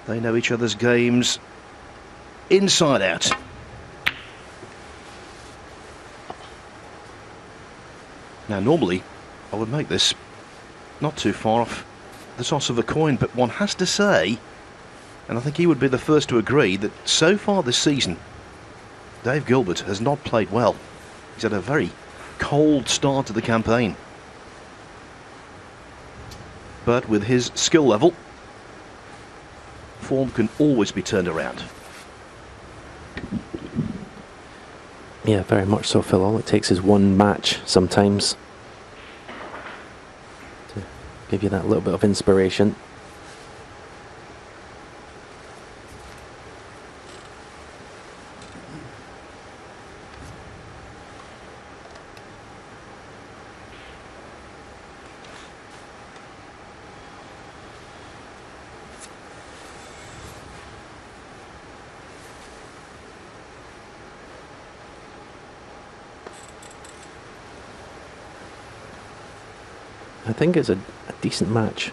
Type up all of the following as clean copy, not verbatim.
They know each other's games inside out. Now normally I would make this not too far off the toss of a coin, but one has to say, and I think he would be the first to agree, that so far this season Dave Gilbert has not played well. He's had a very cold start to the campaign. But with his skill level, form can always be turned around. Yeah, very much so, Phil. All it takes is one match sometimes to give you that little bit of inspiration. I think it's a decent match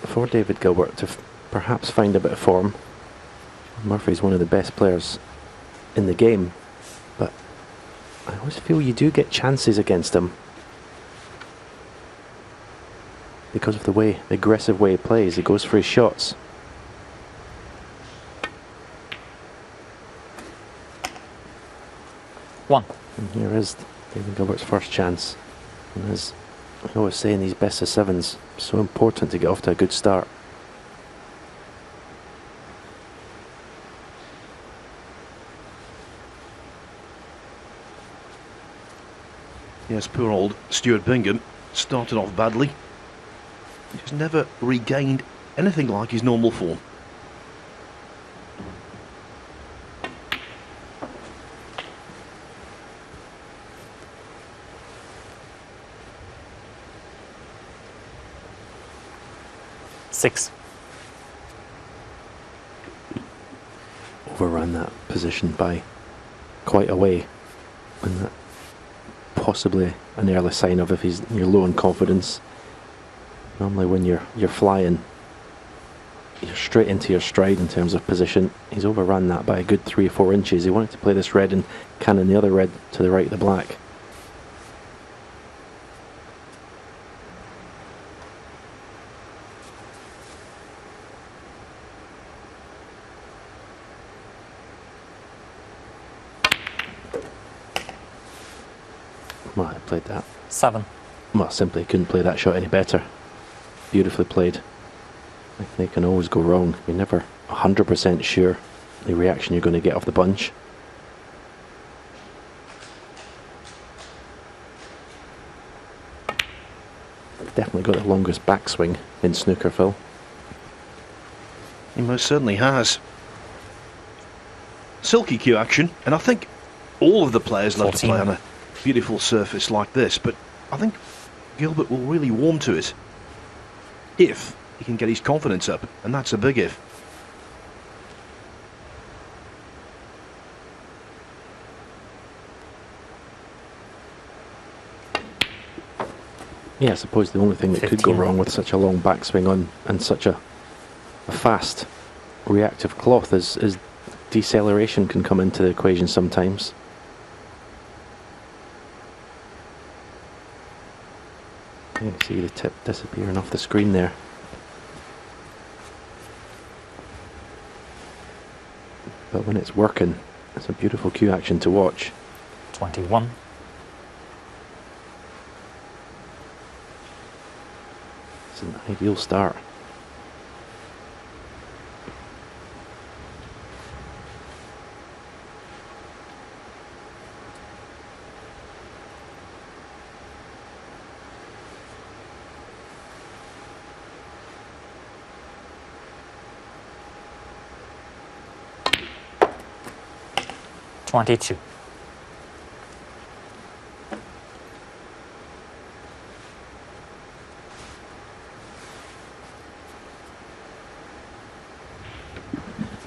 for David Gilbert to perhaps find a bit of form. Murphy's one of the best players in the game, but I always feel you do get chances against him because of the aggressive way he plays. He goes for his shots. One. And here is David Gilbert's first chance. And as I always say in these best of sevens, so important to get off to a good start. Yes, poor old Stuart Bingham started off badly. He's never regained anything like his normal form. Six. Overrun that position by quite a way, and that possibly an early sign of if you're low in confidence. Normally when you're flying, you're straight into your stride in terms of position. He's overrun that by a good 3 or 4 inches. He wanted to play this red and cannon the other red to the right of the black. Well, I played that. 7. Well, simply couldn't play that shot any better. Beautifully played. I think they can always go wrong. You're never 100% sure the reaction you're going to get off the bunch. Definitely got the longest backswing in snooker, Phil. He most certainly has. Silky cue action, and I think all of the players love to play on a beautiful surface like this, but I think Gilbert will really warm to it if he can get his confidence up, and that's a big if. Yeah, I suppose the only thing that could go wrong with such a long backswing on and such a fast reactive cloth is deceleration can come into the equation sometimes. You can see the tip disappearing off the screen there. But when it's working, it's a beautiful cue action to watch. 21. It's an ideal start. $22.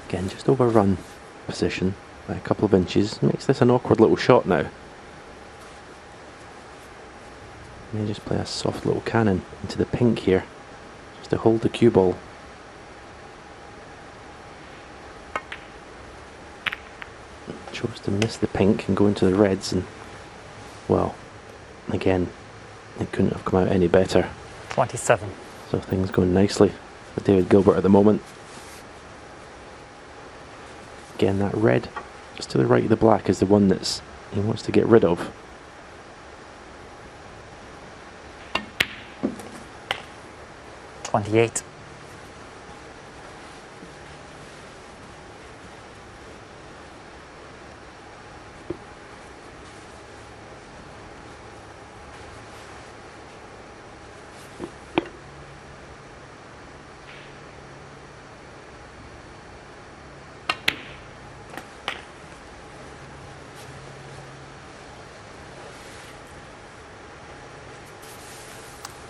Again, just overrun position by a couple of inches. Makes this an awkward little shot now. May just play a soft little cannon into the pink here, just to hold the cue ball. chose to miss the pink and go into the reds, and, well, again, it couldn't have come out any better. 27. So things going nicely for David Gilbert at the moment. Again, that red just to the right of the black is the one that's he wants to get rid of. $28.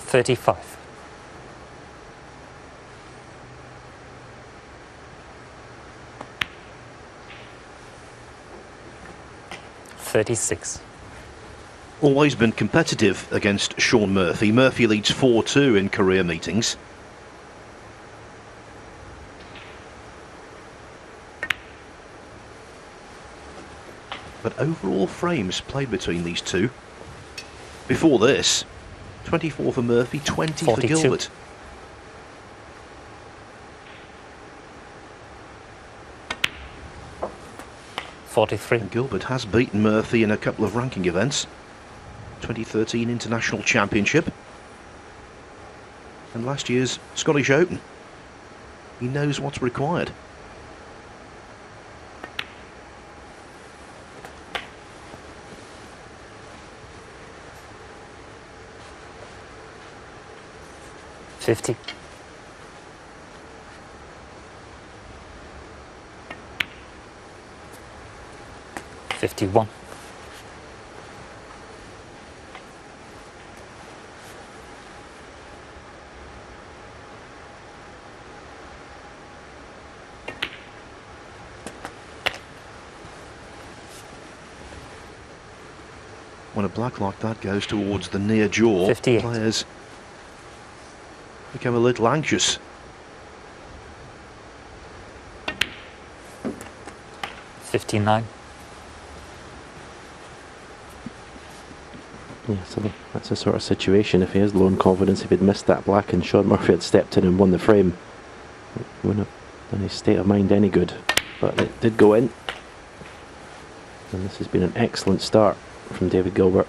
$35. $36. Always been competitive against Shaun Murphy. Murphy leads 4-2 in career meetings. But overall frames played between these two. Before this, 24 for Murphy, 20 for 42. Gilbert. $43. And Gilbert has beaten Murphy in a couple of ranking events. 2013 International Championship and last year's Scottish Open. He knows what's required. $50. $51. When a black like that goes towards the near jaw, 58. players become a little anxious. $59. Yeah, so that's the sort of situation. If he has low in confidence, if he'd missed that black and Shaun Murphy had stepped in and won the frame, it wouldn't have done his state of mind any good. But it did go in. And this has been an excellent start from David Gilbert.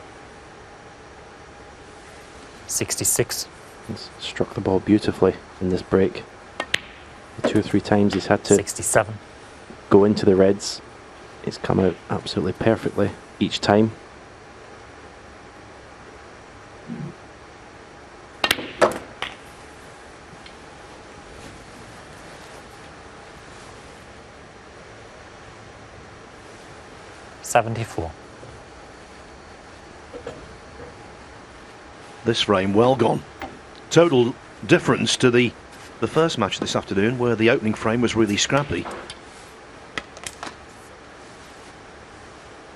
66. He's struck the ball beautifully in this break. The 2 or 3 times he's had to 67. go into the reds, it's come out absolutely perfectly each time. $74. This frame well gone. Total difference to the first match this afternoon, where the opening frame was really scrappy.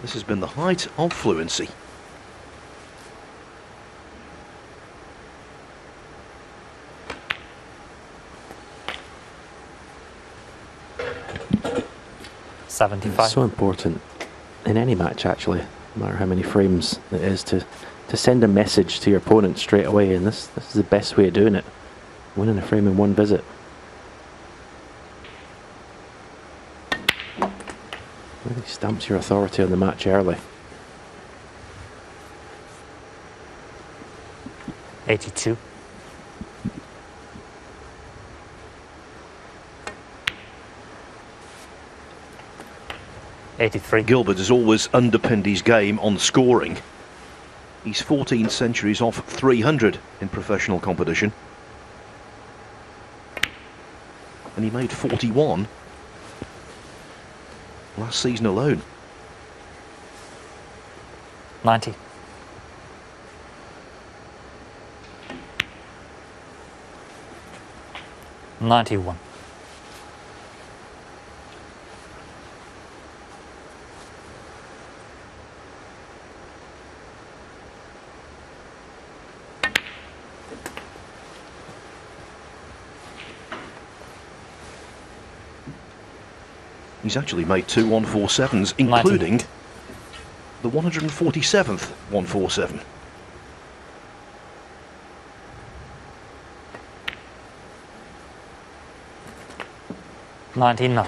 This has been the height of fluency. $75. It's so important in any match, actually, no matter how many frames it is, to send a message to your opponent straight away, and this is the best way of doing it. Winning a frame in one visit. Really stamps your authority on the match early. 82. $83. Gilbert has always underpinned his game on scoring. He's 14 centuries off 300 in professional competition. And he made 41 last season alone. 90. $91. He's actually made two 147s, including the 147th 147. $99.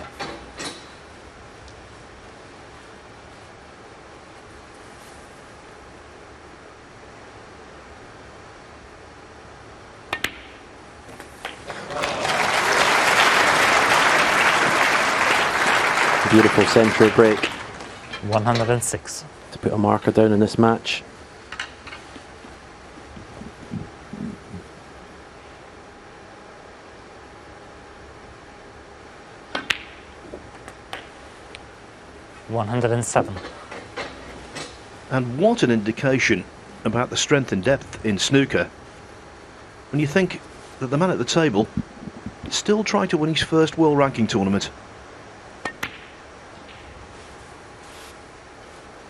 Beautiful century break 106. to put a marker down in this match. $107. And what an indication about the strength and depth in snooker when you think that the man at the table still trying to win his first world ranking tournament.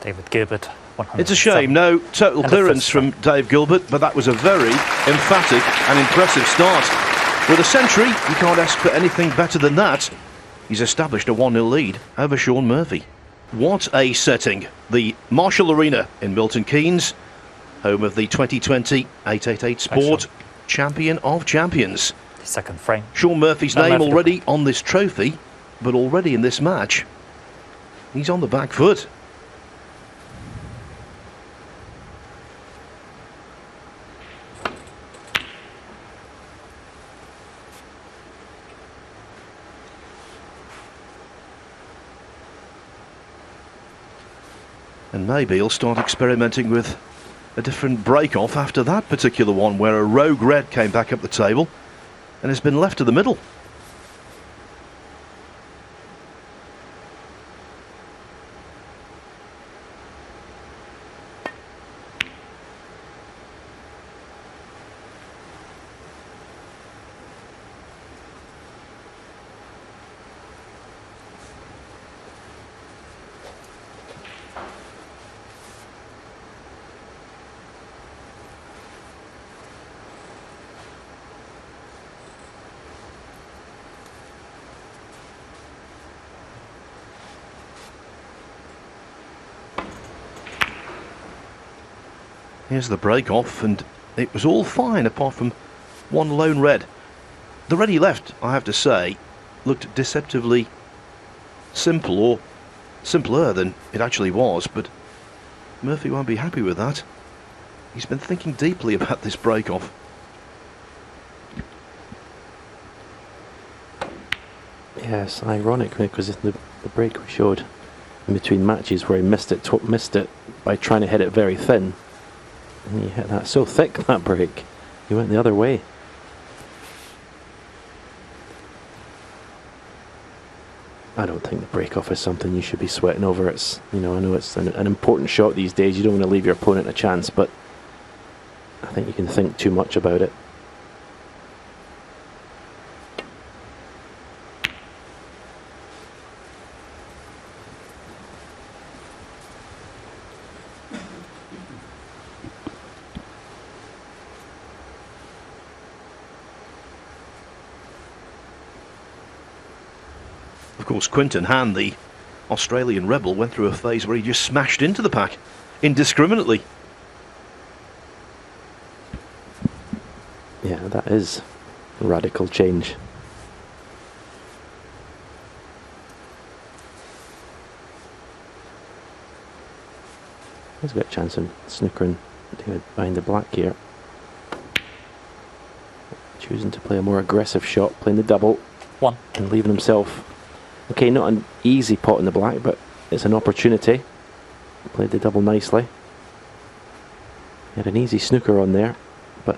David Gilbert, 107. It's a shame, no total And the clearance fifth from Dave Gilbert, but that was a very emphatic and impressive start. With a century, you can't ask for anything better than that. He's established a 1-0 lead over Shaun Murphy. What a setting. The Marshall Arena in Milton Keynes, home of the 2020 888 Sport Champion of Champions. The second frame. Shaun Murphy's No, name Murphy already on this trophy, but already in this match, he's on the back foot. And maybe he'll start experimenting with a different break-off after that particular one, where a rogue red came back up the table and has been left to the middle. Here's the break-off, and it was all fine apart from one lone red. The red he left, I have to say, looked deceptively simple, or simpler than it actually was, but Murphy won't be happy with that. He's been thinking deeply about this break-off. Yes, ironic because the break we showed in between matches where he missed it by trying to hit it very thin. And he hit that so thick, that break. He went the other way. I don't think the break-off is something you should be sweating over. It's, I know it's an important shot these days. You don't want to leave your opponent a chance, but I think you can think too much about it. Of course, Quinton Hand, the Australian rebel, went through a phase where he just smashed into the pack indiscriminately. Yeah, that is a radical change. He's got a chance of snookering David behind the black here. Choosing to play a more aggressive shot, playing the double. One. And leaving himself, okay, not an easy pot in the black, but it's an opportunity. Played the double nicely. He had an easy snooker on there, but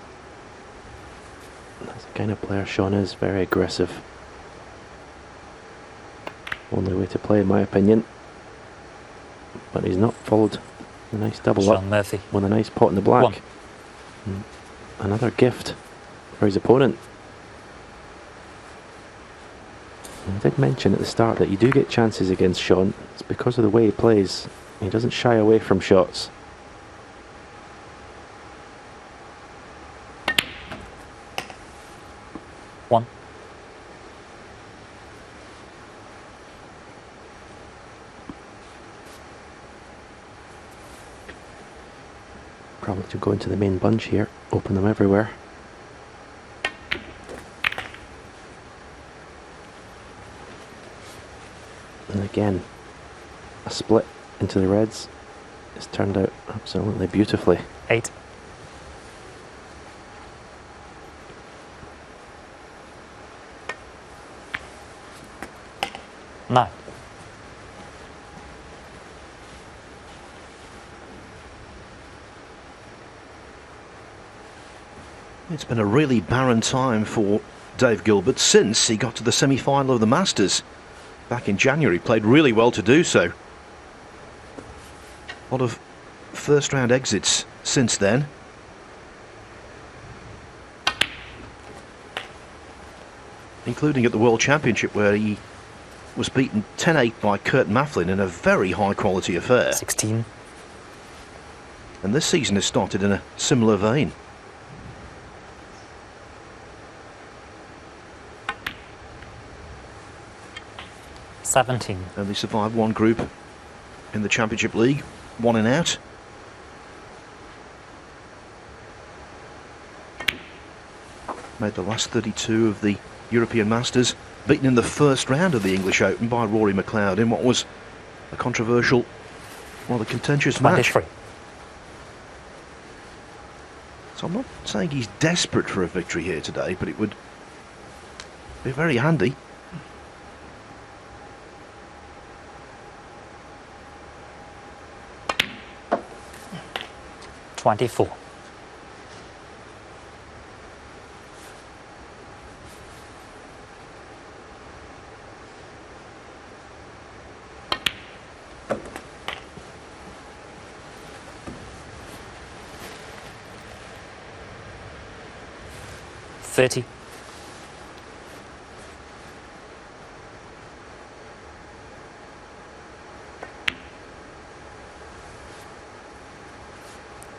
that's the kind of player Shaun is, very aggressive. Only way to play in my opinion. But he's not followed a nice double Shaun up Murphy. with a nice pot in the black. One. Another gift for his opponent. I did mention at the start that you do get chances against Shaun. It's because of the way he plays. He doesn't shy away from shots. One. Probably to go into the main bunch here, open them everywhere. And again, a split into the reds. It's turned out absolutely beautifully. 8. Nine. It's been a really barren time for Dave Gilbert since he got to the semi-final of the Masters. Back in January, played really well to do so. A lot of first round exits since then. Including at the World Championship, where he was beaten 10-8 by Kurt Mafflin in a very high quality affair. 16. And this season has started in a similar vein. And they survived one group in the Championship League, one in out. Made the last 32 of the European Masters, beaten in the first round of the English Open by Rory McLeod in what was a controversial, rather contentious match. 23. So I'm not saying he's desperate for a victory here today, but it would be very handy. 24. $30.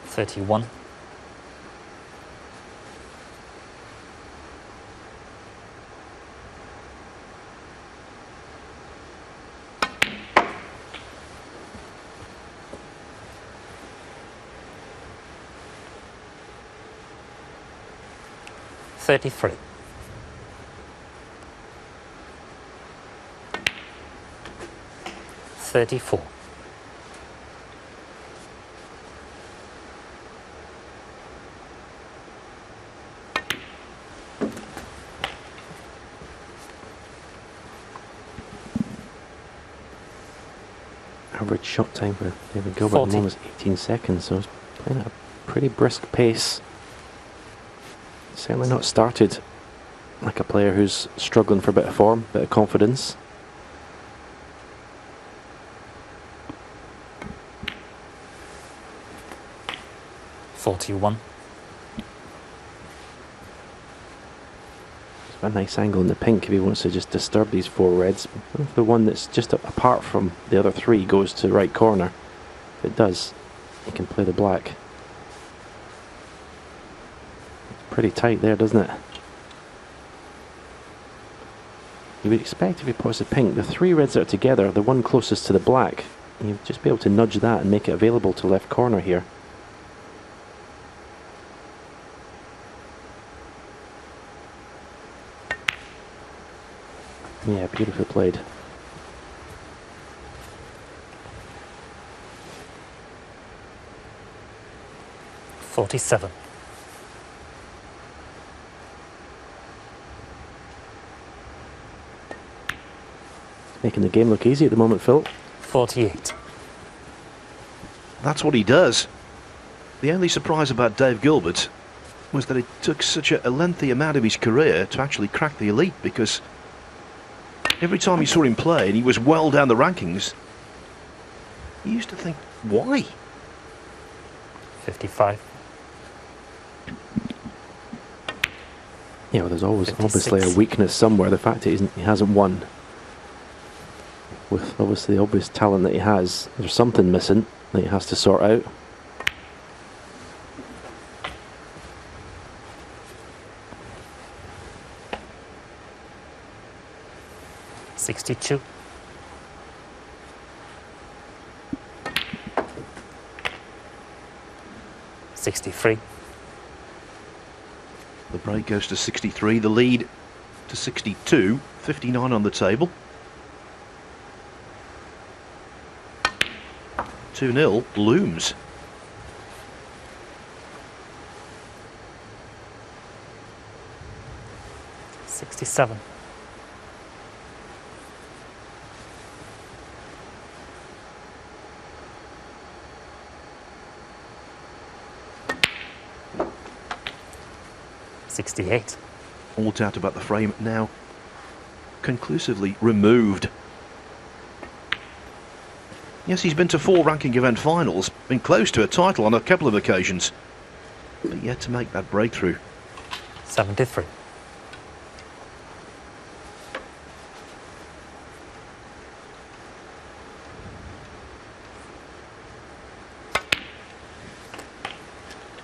31. 33. 34. 'Average shot time for David Gilbert at the moment is 18 seconds, so he's playing at a pretty brisk pace. Certainly not started like a player who's struggling for a bit of form, bit of confidence. $41. A nice angle in the pink if he wants to just disturb these four reds. If the one that's just apart from the other three goes to right corner, if it does, he can play the black. It's pretty tight there, doesn't it? You would expect if he puts a pink, the three reds that are together, the one closest to the black, you'd just be able to nudge that and make it available to left corner here. Yeah, beautifully played. $47. Making the game look easy at the moment, Phil. 48. That's what he does. The only surprise about Dave Gilbert was that it took such a lengthy amount of his career to actually crack the elite, because every time you saw him play and he was well down the rankings, you used to think, why? 55. Yeah, well, there's always 56. obviously a weakness somewhere. The fact that he hasn't won, with obviously the obvious talent that he has, there's something missing that he has to sort out. $62. 64. 63. The break goes to 63, the lead to 62, 59 on the table. 2-0 looms. $67. $68. All doubt about the frame now conclusively removed. Yes, he's been to 4 ranking event finals, been close to a title on a couple of occasions, but yet to make that breakthrough. 73.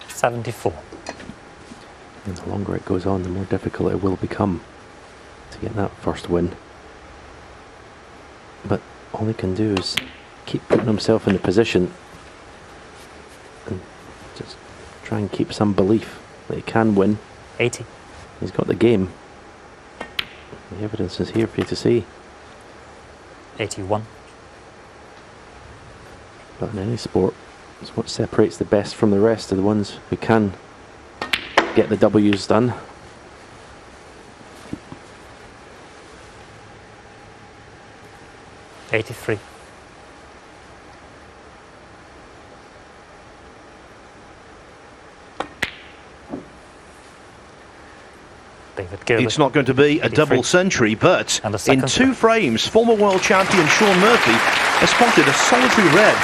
$74. And the longer it goes on, the more difficult it will become to get that first win. But all he can do is keep putting himself in a position and just try and keep some belief that he can win. 80. He's got the game. The evidence is here for you to see. 81. But in any sport, it's what separates the best from the rest of the ones who can get the W's done. $83. David Gilbert. It's not going to be a 83. double century, but And a in second 2 frames, former world champion Shaun Murphy has spotted a solitary red.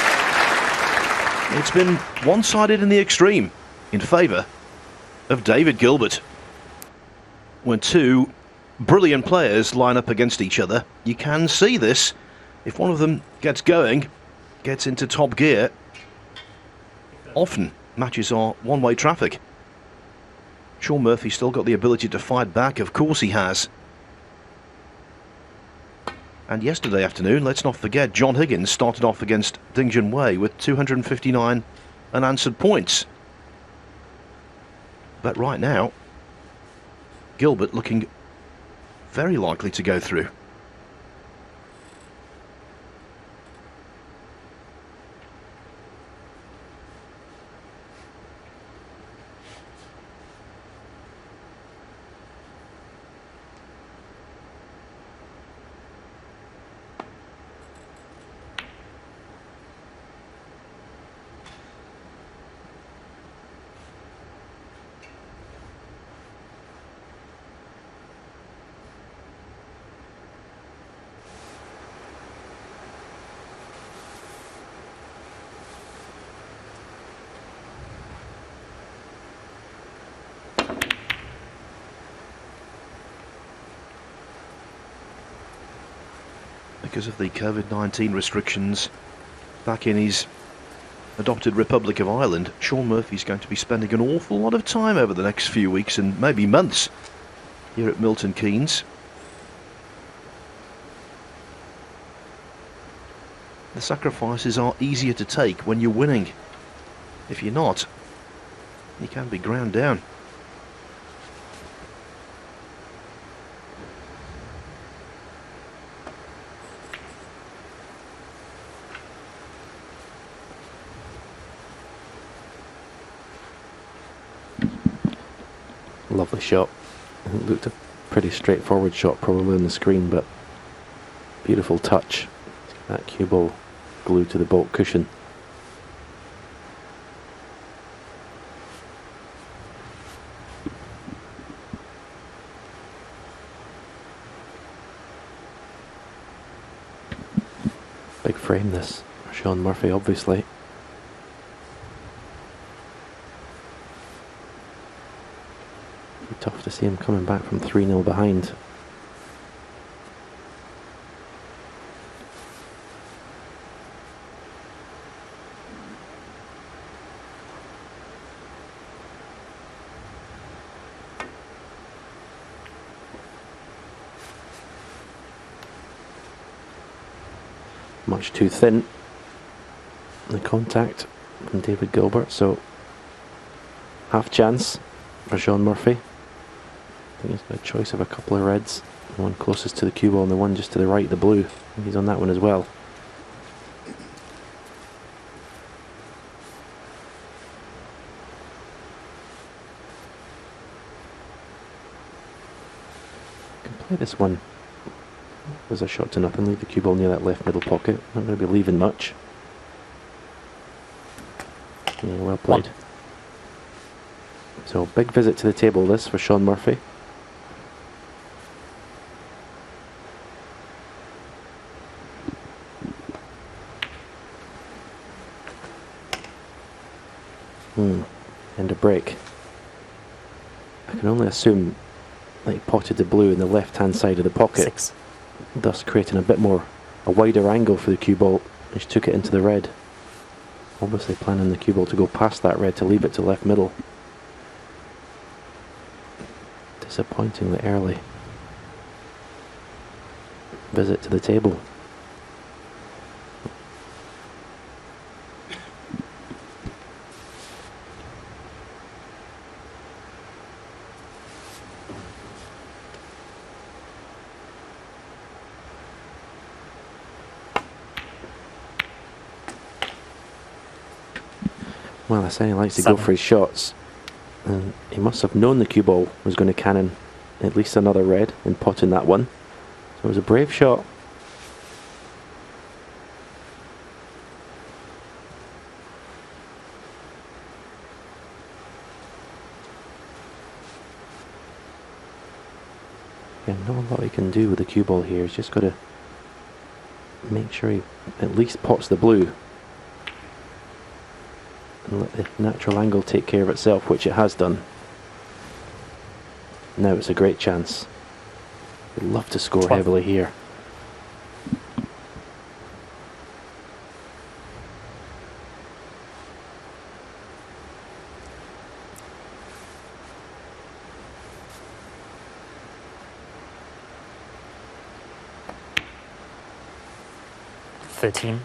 It's been one-sided in the extreme, in favour of David Gilbert. When 2 brilliant players line up against each other, you can see this. If one of them gets going, gets into top gear, often matches are one-way traffic. Shaun Murphy's still got the ability to fight back, of course he has. And yesterday afternoon, let's not forget, John Higgins started off against Ding Junhui with 259 unanswered points. But right now, Gilbert looking very likely to go through. Because of the COVID-19 restrictions back in his adopted Republic of Ireland, Shaun Murphy's going to be spending an awful lot of time over the next few weeks and maybe months here at Milton Keynes. The sacrifices are easier to take when you're winning. If you're not, you can be ground down. Lovely shot. It looked a pretty straightforward shot probably on the screen, but beautiful touch. That cue ball glued to the baulk cushion. Big frame this for Shaun Murphy, obviously. Tough to see him coming back from 3-0 behind. Much too thin, the contact from David Gilbert, so half chance for Shaun Murphy. I think he's got a choice of a couple of reds. The one closest to the cue ball and the one just to the right, the blue. I think he's on that one as well. Can play this one. There's a shot to nothing. Leave the cue ball near that left middle pocket. Not going to be leaving much. Yeah, well played. So big visit to the table this for Shaun Murphy. And a break. I can only assume that he potted the blue in the left hand side of the pocket, 6. thus creating a wider angle for the cue ball, which took it into the red. Obviously planning the cue ball to go past that red to leave it to left middle. Disappointingly early visit to the table. Well, I say he likes to go 7. for his shots, and he must have known the cue ball was going to cannon at least another red in potting that one. So it was a brave shot. Yeah, not a lot he can do with the cue ball here. He's just got to make sure he at least pots the blue and let the natural angle take care of itself, which it has done. Now it's a great chance. Would love to score 12. heavily here. Thirteen.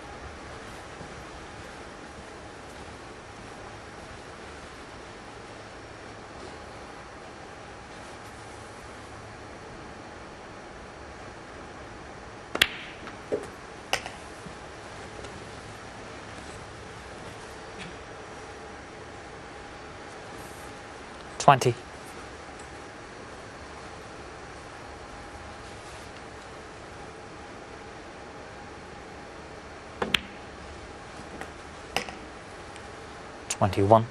20. 21.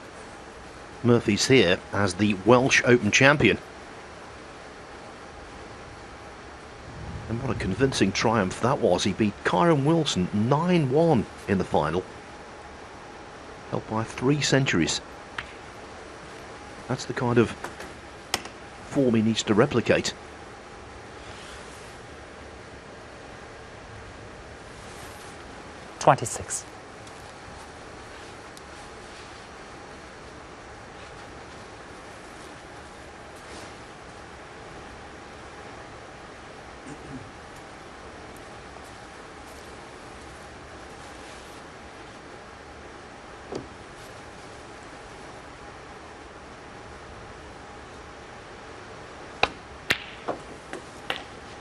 Murphy's here as the Welsh Open champion. And what a convincing triumph that was. He beat Kyron Wilson 9-1 in the final. Held by 3 centuries. That's the kind of form he needs to replicate. $26.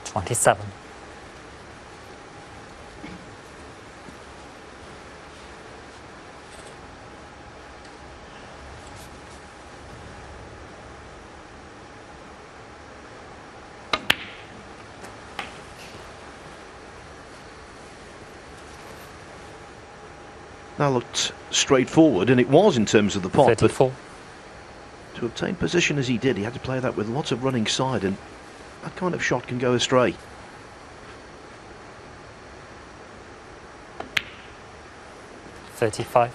$27. That looked straightforward, and it was in terms of the pot, but 34. to obtain position as he did, he had to play that with lots of running side, and that kind of shot can go astray. $35.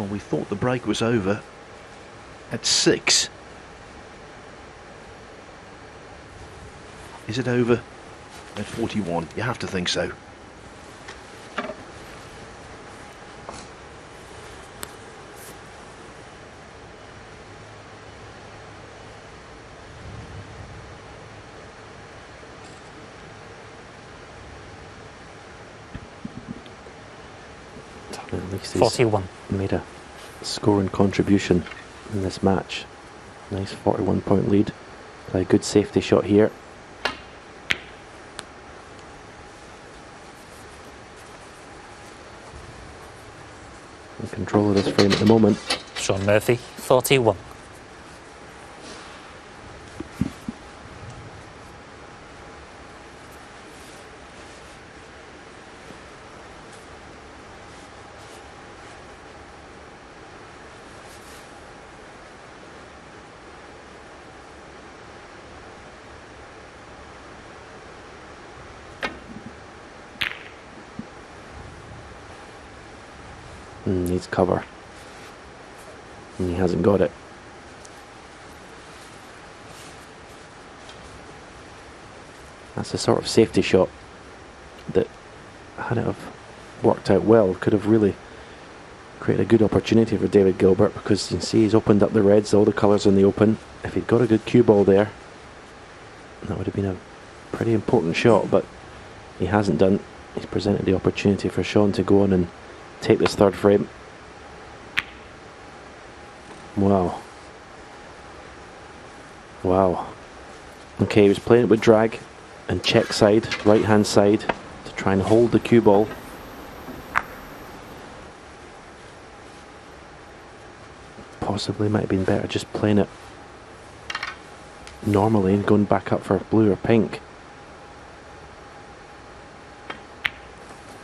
Well, we thought the break was over at 6. Is it over at 41? You have to think so. At least he's 41. made a scoring contribution in this match. Nice 41-point lead. Play a good safety shot here. In control of this frame at the moment. Shaun Murphy, 41. Needs cover. And he hasn't got it. That's the sort of safety shot that, had it have worked out well, could have really created a good opportunity for David Gilbert, because you can see he's opened up the reds, all the colours in the open. If he'd got a good cue ball there, that would have been a pretty important shot, but he hasn't done. He's presented the opportunity for Shaun to go on and take this third frame. Wow. Wow. Okay, he was playing it with drag and check side, right hand side, to try and hold the cue ball. Possibly might have been better just playing it normally and going back up for blue or pink.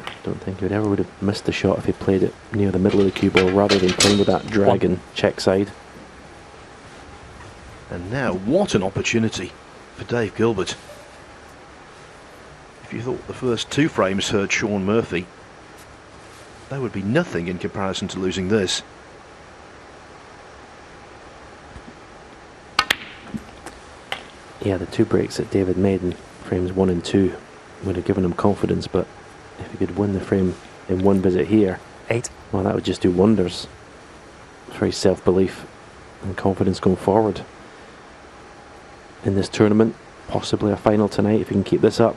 I don't think he ever would have missed the shot if he played it near the middle of the cue ball rather than playing with that drag and check side. And now, what an opportunity for Dave Gilbert. If you thought the first 2 frames hurt Shaun Murphy, that would be nothing in comparison to losing this. Yeah, the 2 breaks that David made in frames 1 and 2 would have given him confidence, but if he could win the frame in one visit here, 8. well, that would just do wonders for his self-belief and confidence going forward in this tournament. Possibly a final tonight if he can keep this up.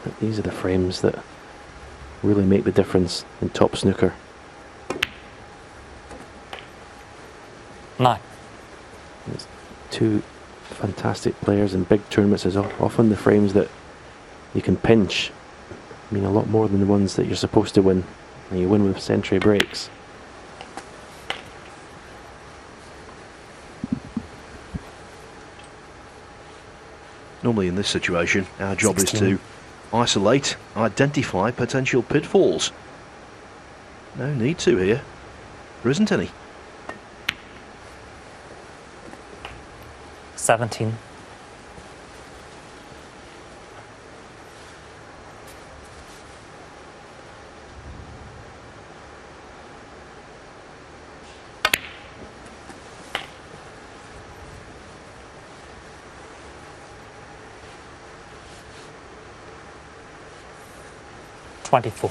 But these are the frames that really make the difference in top snooker. 9. It's 2 fantastic players in big tournaments is often the frames that you can pinch mean a lot more than the ones that you're supposed to win, and you win with century breaks. Normally in this situation, our job 16. is to isolate, identify potential pitfalls. No need to here. There isn't any. 17. 24.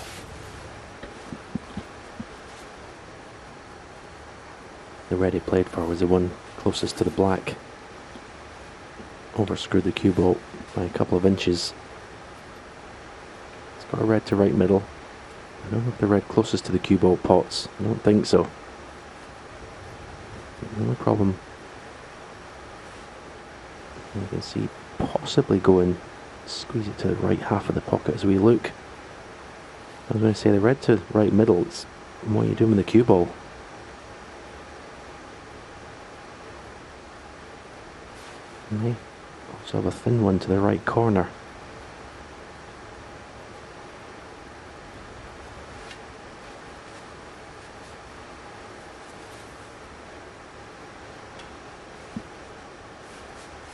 The red he played for was the one closest to the black. Overscrewed the cue ball by a couple of inches. It's got a red to right middle. I don't know if the red closest to the cue ball pots. I don't think so. The only problem, you can see possibly go and squeeze it to the right half of the pocket as we look. I was going to say the red to right middle, it's what are you doing with the cue ball? And they also have a thin one to the right corner.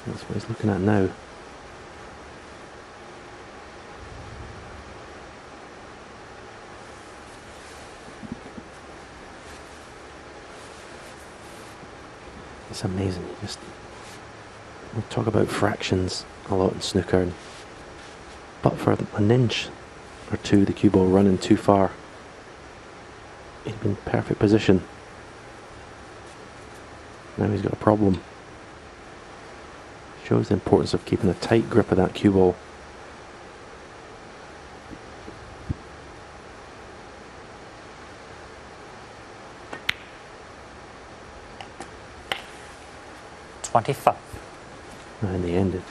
That's what he's looking at now. amazing. We talk about fractions a lot in snooker, but for an inch or two, the cue ball running too far, he's been in perfect position. Now he's got a problem. Shows the importance of keeping a tight grip of that cue ball. In the end, it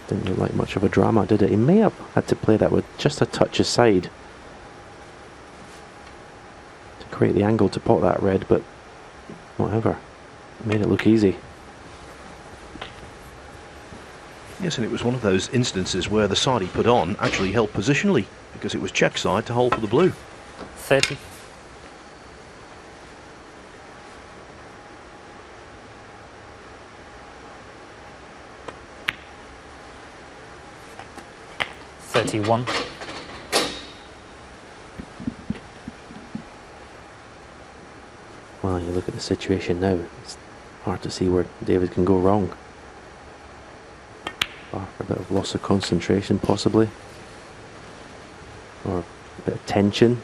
didn't look like much of a drama, did it? He may have had to play that with just a touch aside to create the angle to pot that red, but whatever. Made it look easy. Yes, and it was one of those instances where the side he put on actually held positionally, because it was check side to hold for the blue. 30. $31. Well, you look at the situation now, it's hard to see where David can go wrong. Or a bit of loss of concentration, possibly. Or a bit of tension.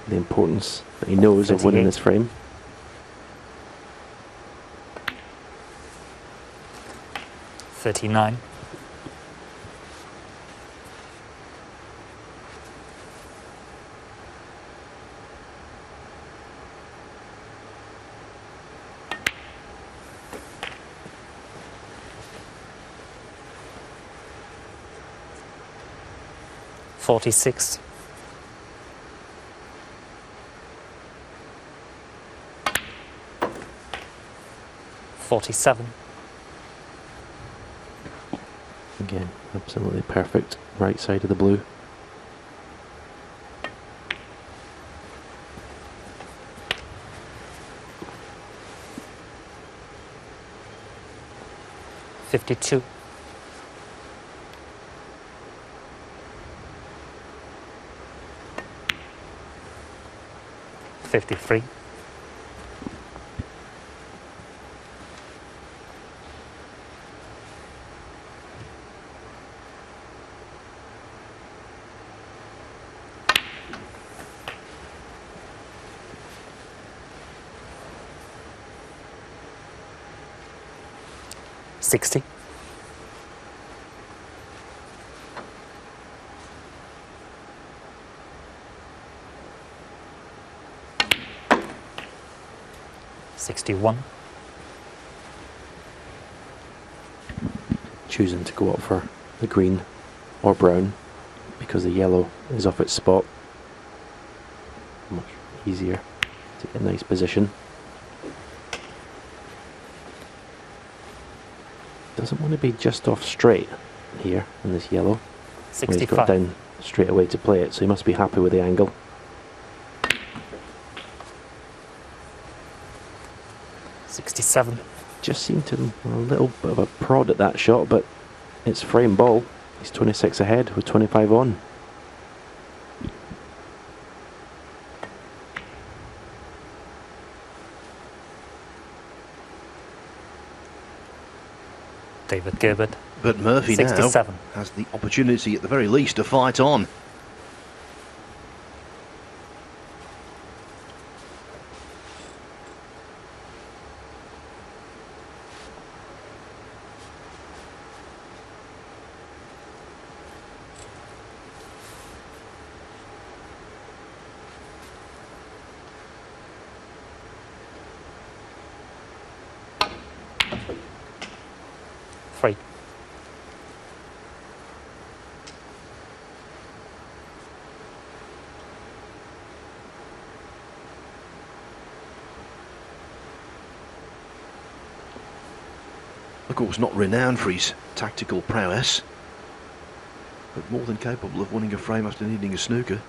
The importance that he knows of winning this frame. 39. $46. 47. Again, absolutely perfect. Right side of the blue. $52. 53. 60. 61. Choosing to go up for the green or brown because the yellow is off its spot. Much easier to get a nice position. Doesn't want to be just off straight here in this yellow. 65. He's got down straight away to play it, so he must be happy with the angle. 67. Just seemed to a little bit of a prod at that shot, but it's frame ball. He's 26 ahead with 25 on. David Gilbert. But Murphy 67. now has the opportunity at the very least to fight on. Three. Of course, not renowned for his tactical prowess, but more than capable of winning a frame after needing a snooker.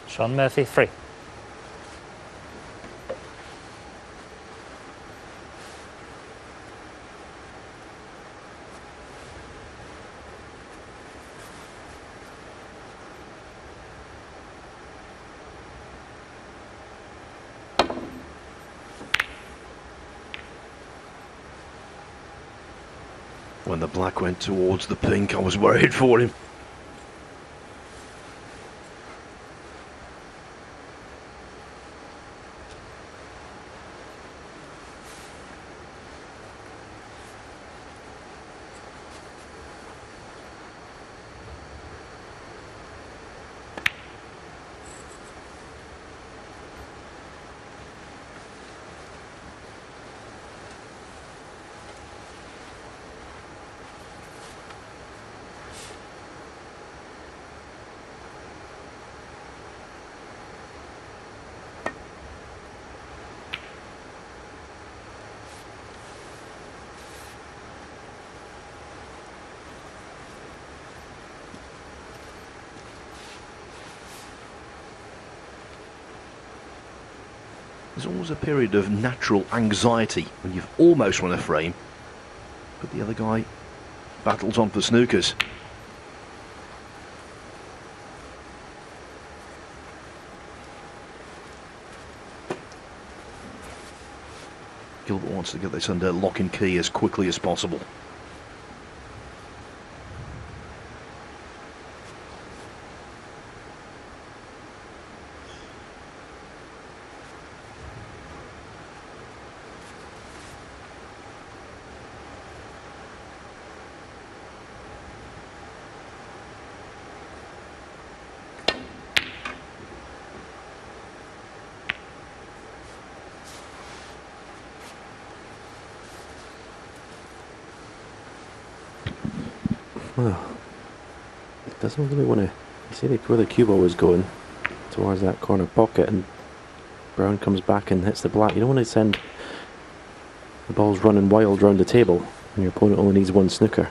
Shaun Murphy, 3. When the black went towards the pink, I was worried for him. There's always a period of natural anxiety when you've almost won a frame, but the other guy battles on for snookers. Gilbert wants to get this under lock and key as quickly as possible. Well, it doesn't really want to. You see where the cue ball was going towards that corner pocket, and brown comes back and hits the black. You don't want to send the balls running wild round the table when your opponent only needs one snooker.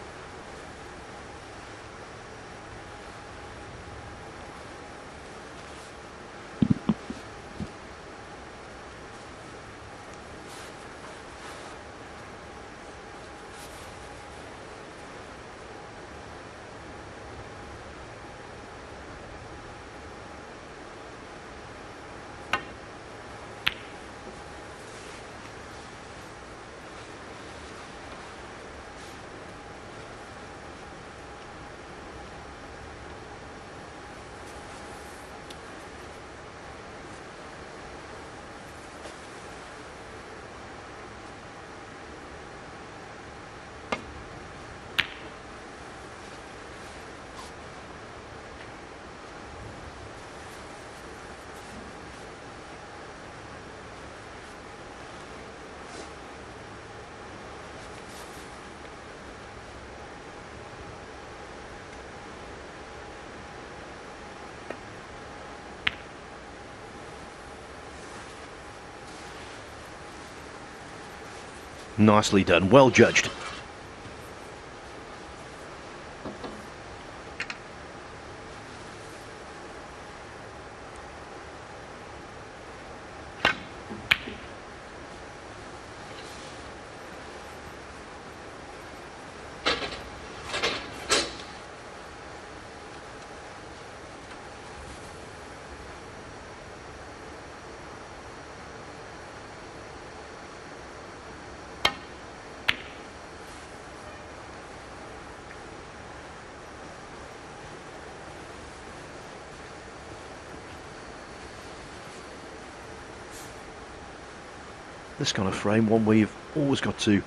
Nicely done, well judged. This kind of frame, one where you've always got to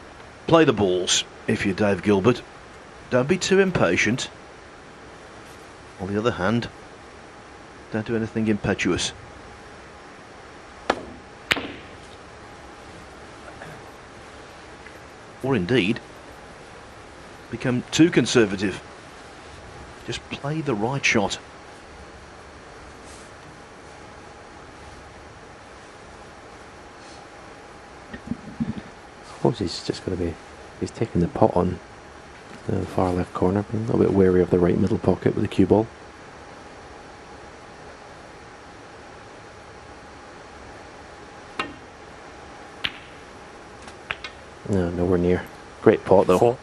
play the balls if you're Dave Gilbert. Don't be too impatient. On the other hand, don't do anything impetuous. Or indeed, become too conservative. Just play the right shot. I suppose he's just going to be. He's taking the pot on the far left corner, but a little bit wary of the right middle pocket with the cue ball. No, nowhere near. Great pot though. Four.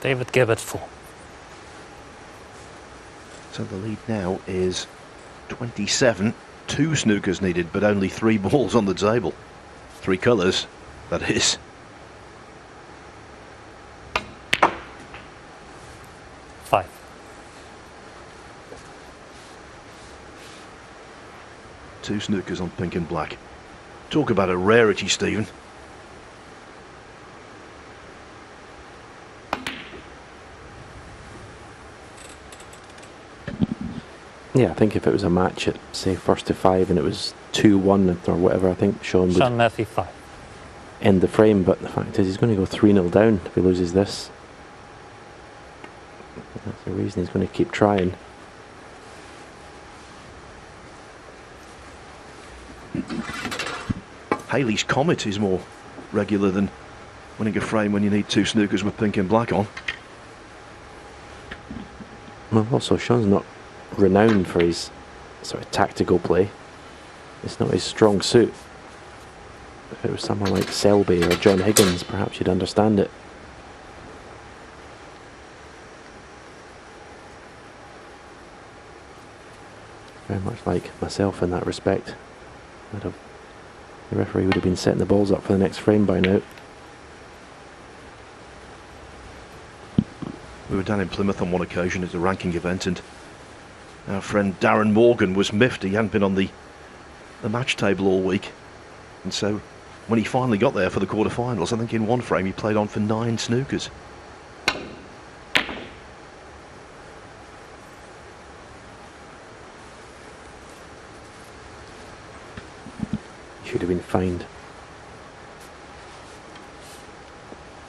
David Gilbert 4. So the lead now is 27. 2 snookers needed, but only 3 balls on the table. 3 colours, that is. Five. Two snookers on pink and black. Talk about a rarity, Stephen. Yeah, I think if it was a match at, say, first to 5 and it was 2-1 or whatever, I think Shaun would Shaun Murphy 5. end the frame, but the fact is he's going to go 3-0 down if he loses this. That's the reason he's going to keep trying. Haley's Comet is more regular than winning a frame when you need 2 snookers with pink and black on. Well, also, Shaun's not renowned for his sort of tactical play. It's not his strong suit. If it was someone like Selby or John Higgins, perhaps you'd understand it. Very much like myself in that respect. The referee would have been setting the balls up for the next frame by now. We were down in Plymouth on one occasion at a ranking event, and our friend Darren Morgan was miffed. He hadn't been on the match table all week, and so when he finally got there for the quarterfinals, I think in one frame he played on for 9 snookers. Should have been fined.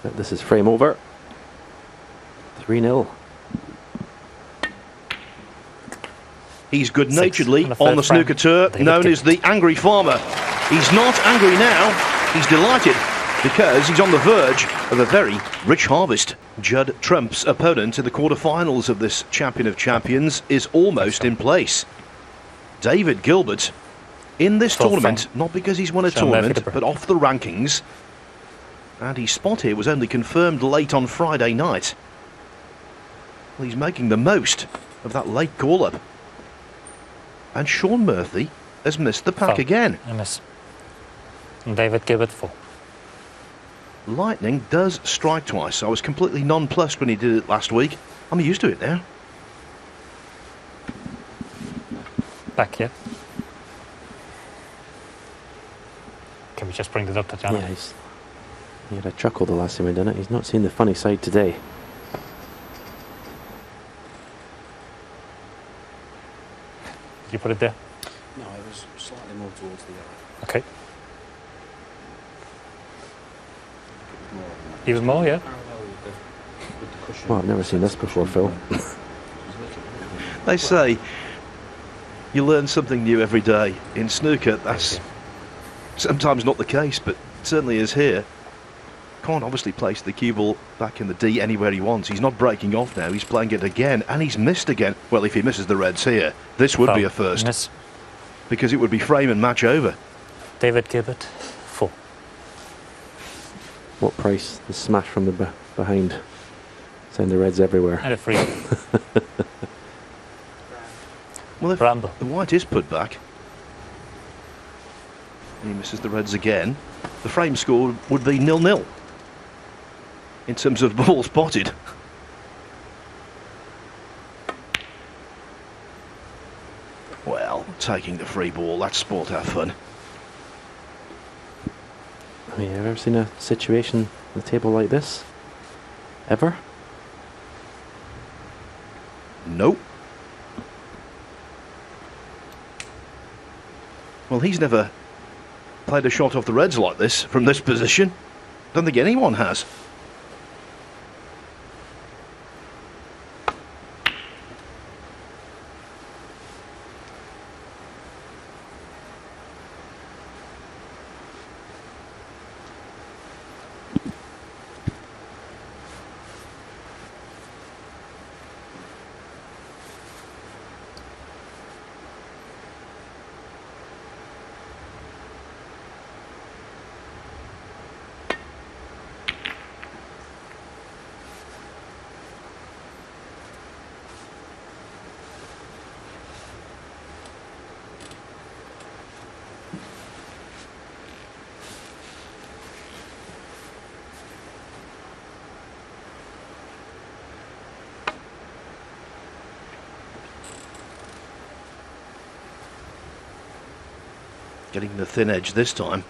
But this is frame over. 3-0. He's good-naturedly on the on the third frame. snooker tour, David known Gilbert. as the Angry Farmer. He's not angry now, he's delighted, because he's on the verge of a very rich harvest. Judd Trump's opponent in the quarterfinals of this Champion of Champions is almost in place. David Gilbert, in this Fourth tournament, frame. not because he's won a Shaun Murphy tournament, to break. but off the rankings. And his spot here was only confirmed late on Friday night. Well, he's making the most of that late call-up. And Shaun Murphy has missed the pack Foul. again. I miss. And David Gilbert 4. Lightning does strike twice. I was completely nonplussed when he did it last week. I'm used to it now. Back here. Can we just bring this up to John? Yeah, he had a chuckle the last time he did it. He's not seen the funny side today. Did you put it there? No, it was slightly more towards the yellow. Okay. More Even more, yeah? parallel with the cushion. Well, I've never seen this before, Phil. They say you learn something new every day. In snooker, that's sometimes not the case, but certainly is here. Can't obviously place the cue ball back in the D anywhere he wants. He's not breaking off now. He's playing it again, and he's missed again. Well, if he misses the reds here, this would be Foul. a first, Miss. because it would be frame and match over. David Gilbert 4. What price? The smash from the behind. Send the reds everywhere. And a free. Well, if Bramble. the white is put back, and he misses the reds again, the frame score would be 0-0 in terms of ball spotted. Well, taking the free ball, that's sport our fun. I mean, have you ever seen a situation on the table like this? Ever? Nope. Well, he's never played a shot off the reds like this from this position. Don't think anyone has. Getting the thin edge this time.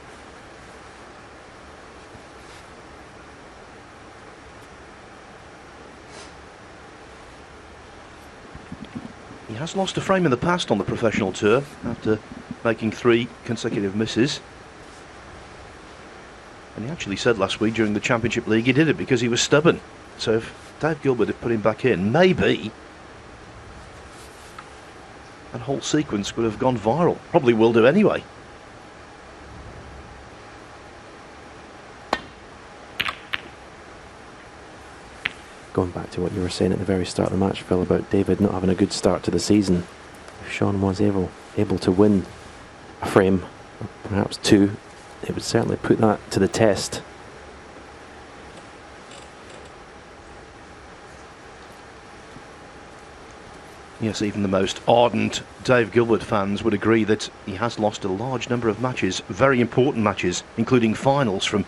He has lost a frame in the past on the professional tour after making 3 consecutive misses. And he actually said last week during the Championship League he did it because he was stubborn. So if Dave Gilbert had put him back in, maybe that whole sequence would have gone viral. Probably will do anyway. Going back to what you were saying at the very start of the match, Phil, about David not having a good start to the season. If Shaun was able to win a frame, or perhaps 2, it would certainly put that to the test. Yes, even the most ardent Dave Gilbert fans would agree that he has lost a large number of matches, very important matches, including finals from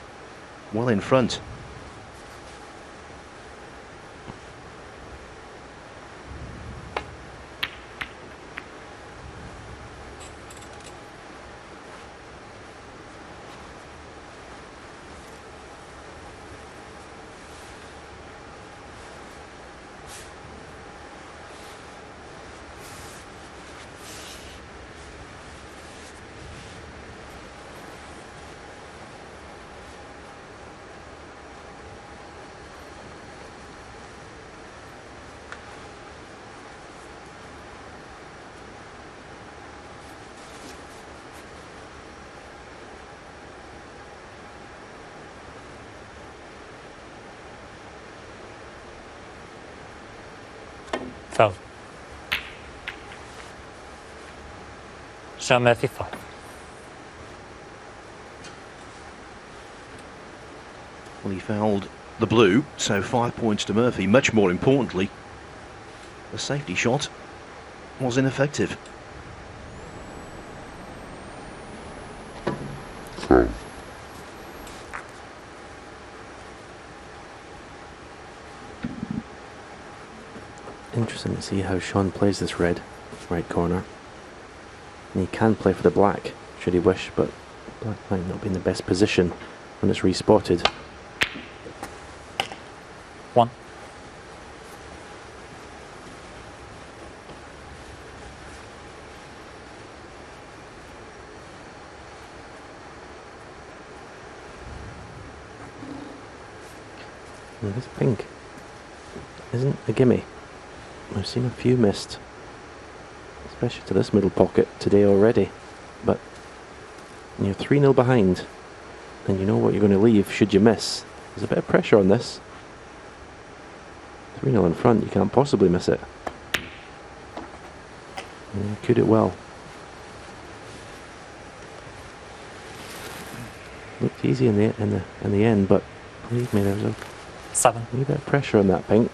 well in front. Foul. Shaun Murphy 5. Well, he fouled the blue, so 5 points to Murphy. Much more importantly, the safety shot was ineffective. Interesting to see how Shaun plays this red right corner. And he can play for the black should he wish, but black might not be in the best position when it's respotted. 1. Now this pink isn't a gimme. I've seen a few missed, especially to this middle pocket today already, but when you're 3-0 behind and you know what you're going to leave should you miss, there's a bit of pressure on this. 3-0 in front, you can't possibly miss it. And you could it well. Looked easy in the end, but believe me, there's a 7. wee bit of pressure on that pink.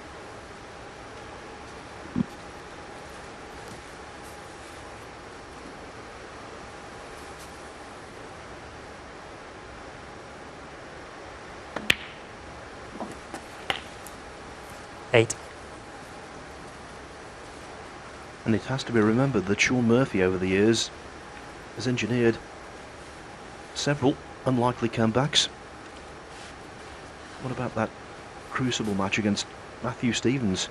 And it has to be remembered that Shaun Murphy over the years has engineered several unlikely comebacks. What about that crucible match against Matthew Stevens?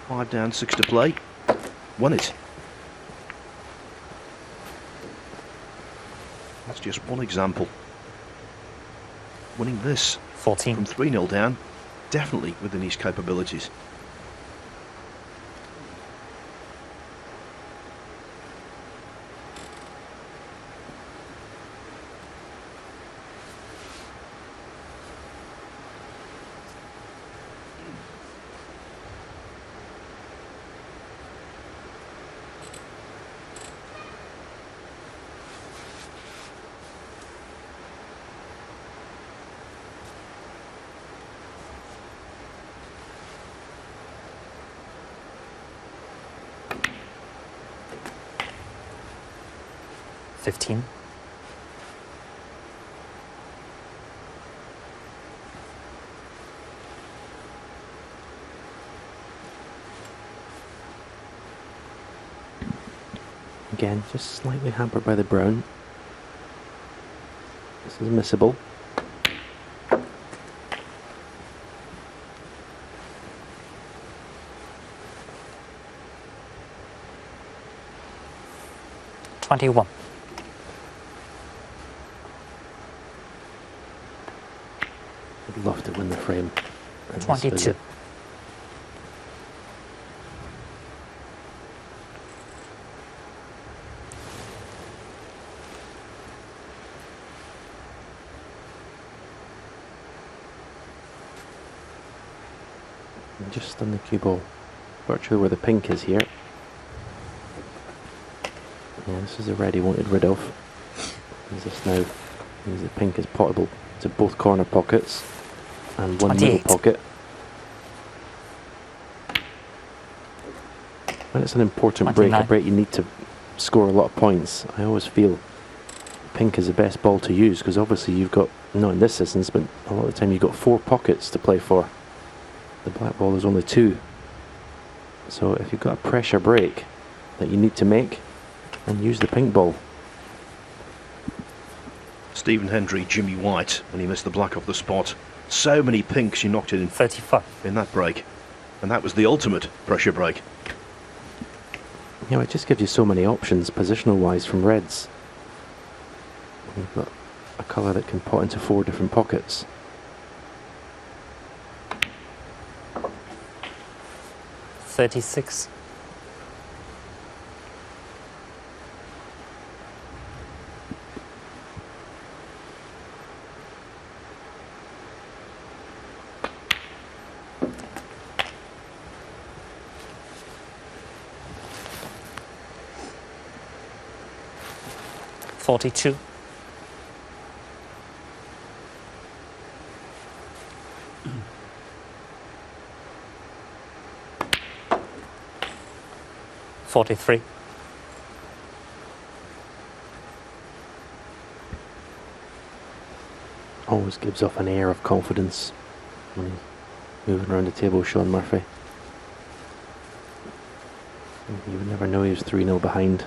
5 down, 6 to play. Won it. That's just one example. Winning this 14. from 3-0 down, definitely within his capabilities. $15. Again, just slightly hampered by the brown. This is missable. $21. I'd love to win the frame. And this 22. visit. And just on the cue ball, virtually where the pink is here. Yeah, this is the red he wanted rid of. Is this now means the pink is potable to both corner pockets and one middle 28. pocket. When it's an important break, a 29. break you need to score a lot of points, I always feel pink is the best ball to use, because obviously you've got, not in this instance, but a lot of the time you've got 4 pockets to play for. The black ball is only 2. So if you've got a pressure break that you need to make, then use the pink ball. Stephen Hendry, Jimmy White, when he missed the black off the spot. So many pinks you knocked it 35. in that break. And that was the ultimate pressure break. You know, it just gives you so many options positional wise from reds. You've got a colour that can pot into 4 different pockets. $36. $42. $43. Always gives off an air of confidence when he's moving around the table, Shaun Murphy. You would never know he was 3-0 behind.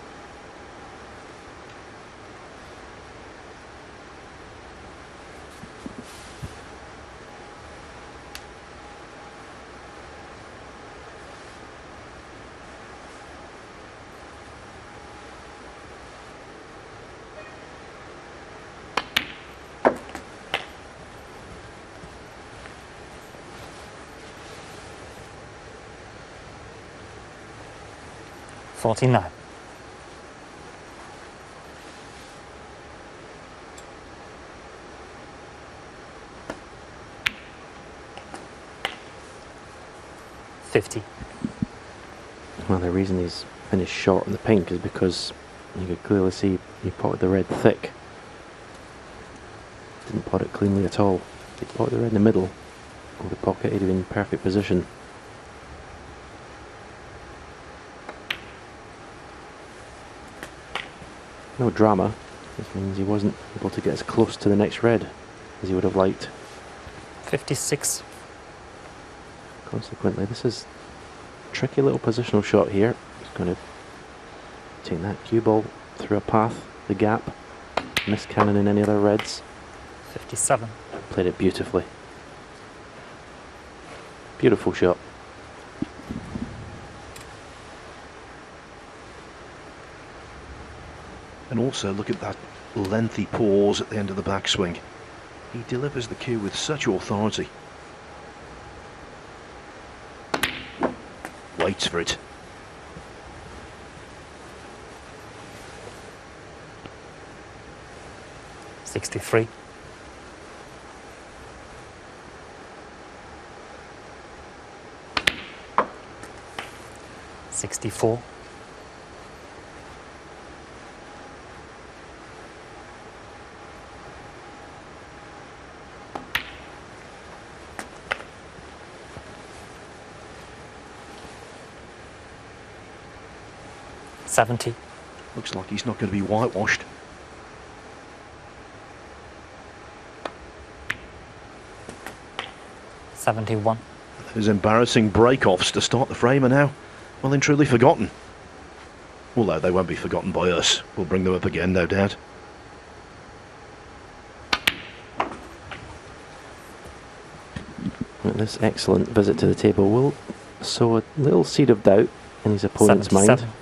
$49. $50. Well, the reason he's finished short on the pink is because you could clearly see he potted the red thick. Didn't pot it cleanly at all. If he'd potted the red in the middle of the pocket, he'd have been in perfect position. No drama. This means he wasn't able to get as close to the next red as he would have liked. 56. Consequently, this is a tricky little positional shot here. He's going to take that cue ball through a path, the gap, miss cannon in any other reds. 57. Played it beautifully. Beautiful shot. And also look at that lengthy pause at the end of the backswing. He delivers the cue with such authority. Waits for it. $63. $64. $70. Looks like he's not going to be whitewashed. $71. Those embarrassing break-offs to start the frame are now, well and truly forgotten. Although they won't be forgotten by us. We'll bring them up again, no doubt. This excellent visit to the table will sow a little seed of doubt in his opponent's mind. 77.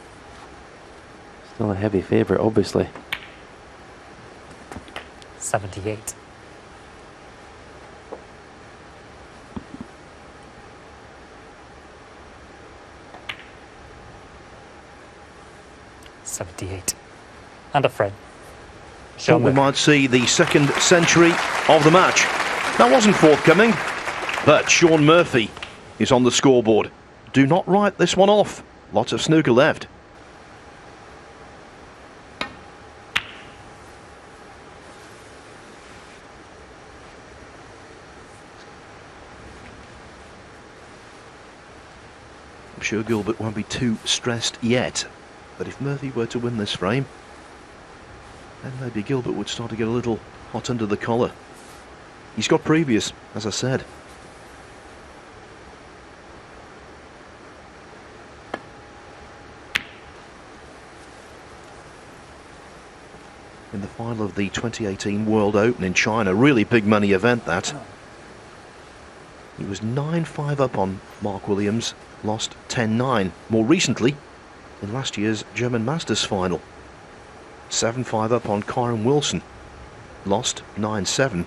Still a heavy favourite, obviously. 78. $78. And a frame. So we might see the second century of the match. That wasn't forthcoming, but Shaun Murphy is on the scoreboard. Do not write this one off. Lots of snooker left. I'm sure Gilbert won't be too stressed yet, but if Murphy were to win this frame, then maybe Gilbert would start to get a little hot under the collar. He's got previous, as I said. In the final of the 2018 World Open in China, really big money event that. He was 9-5 up on Mark Williams, lost 10-9. More recently, in last year's German Masters final, 7-5 up on Kyron Wilson, lost 9-7.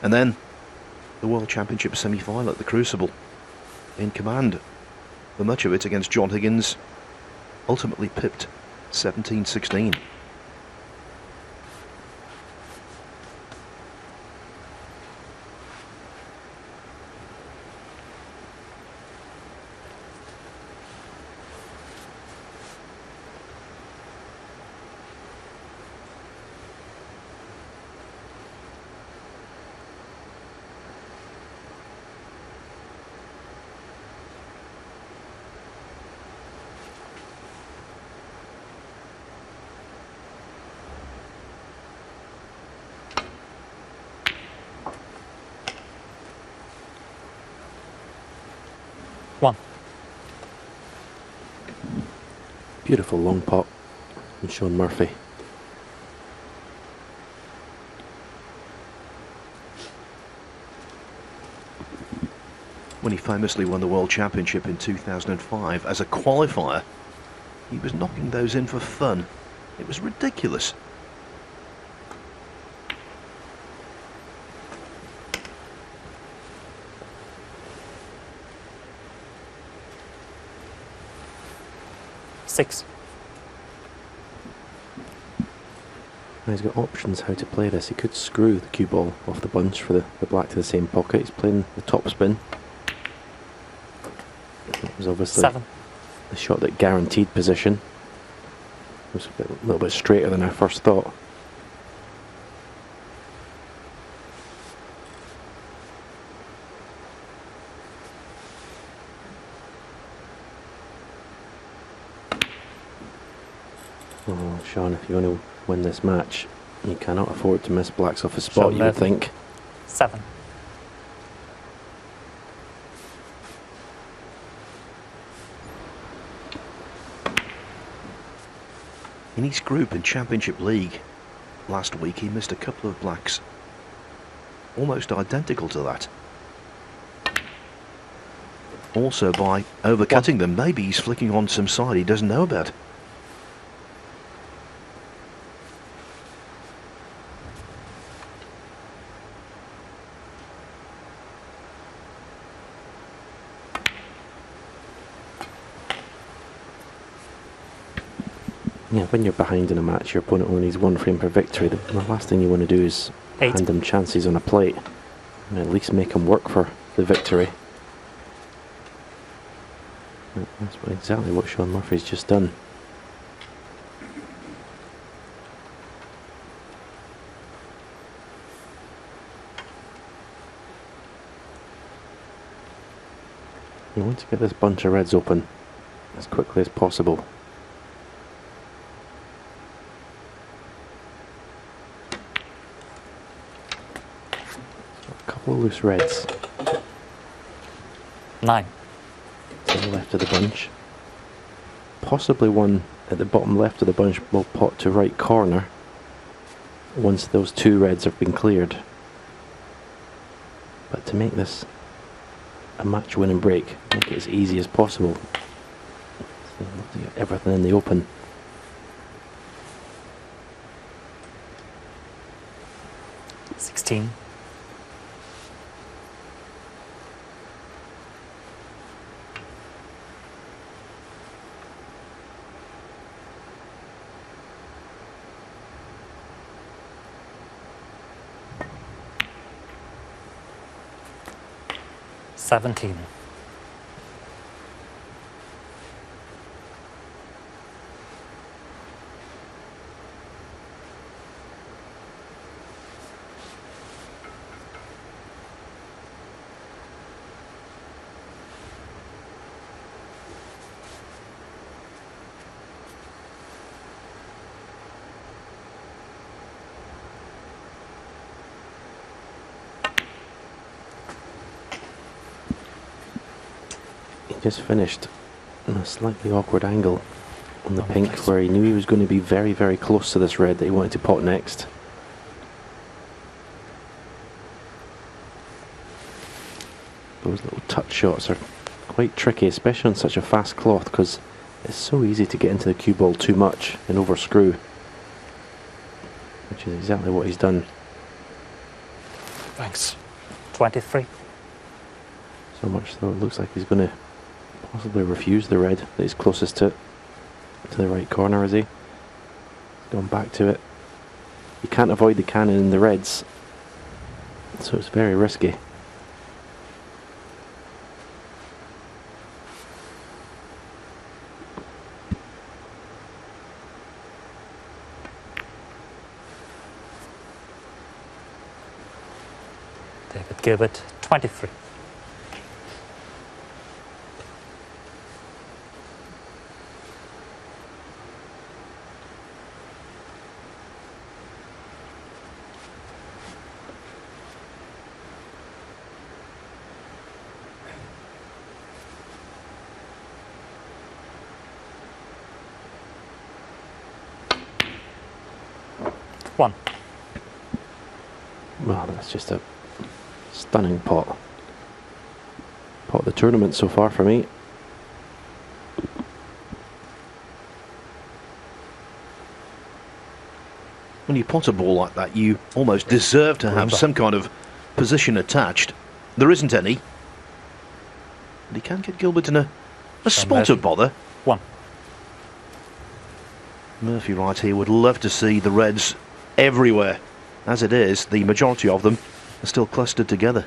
And then the World Championship semi-final at the Crucible, in command for much of it against John Higgins, ultimately pipped 17-16. One. Beautiful long pot from Shaun Murphy. When he famously won the World Championship in 2005 as a qualifier, he was knocking those in for fun. It was ridiculous. Six. Now he's got options how to play this. He could screw the cue ball off the bunch for the black to the same pocket. He's playing the top spin. It was obviously 7. the shot that guaranteed position. It was a little bit straighter than I first thought. Oh, Shaun, if you want to win this match, you cannot afford to miss blacks off a spot, Shaun you would Murphy. think. 7. In his group in Championship League last week, he missed a couple of blacks almost identical to that. Also by overcutting them. Maybe he's flicking on some side he doesn't know about. Yeah, when you're behind in a match, your opponent only needs one frame per victory. The last thing you want to do is 8. hand them chances on a plate, and at least make them work for the victory. That's exactly what Shaun Murphy's just done. You want to get this bunch of reds open as quickly as possible. A couple of loose reds 9. to the left of the bunch. Possibly one at the bottom left of the bunch will pot to right corner once those 2 reds have been cleared. But to make this a match winning break, make it as easy as possible, so to get everything in the open. Sixteen. Seventeen. Just finished on a slightly awkward angle on the Lovely pink place. where he knew he was going to be very, very close to this red that he wanted to pot next. Those little touch shots are quite tricky, especially on such a fast cloth, because it's so easy to get into the cue ball too much and overscrew, which is exactly what he's done. Thanks. 23. So much so it looks like he's going to possibly refuse the red that he's closest to the right corner, is he? Going back to it. You can't avoid the cannon in the reds, so it's very risky. David Gilbert, 23. One. Well, that's just a stunning pot. Pot of the tournament so far for me. When you pot a ball like that, you almost deserve to have some kind of position attached. There isn't any. But he can get Gilbert in a spot of bother. One. Murphy right here would love to see the reds everywhere. As it is, the majority of them are still clustered together.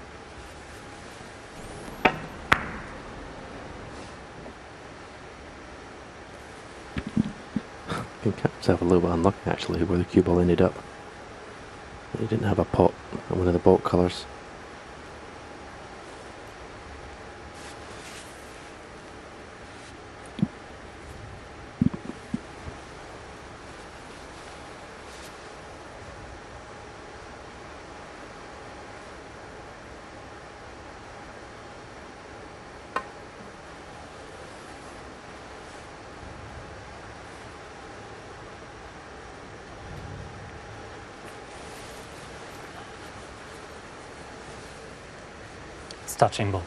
Can count himself a little bit unlucky actually where the cue ball ended up. He didn't have a pot on one of the baulk colours. It's touching ball.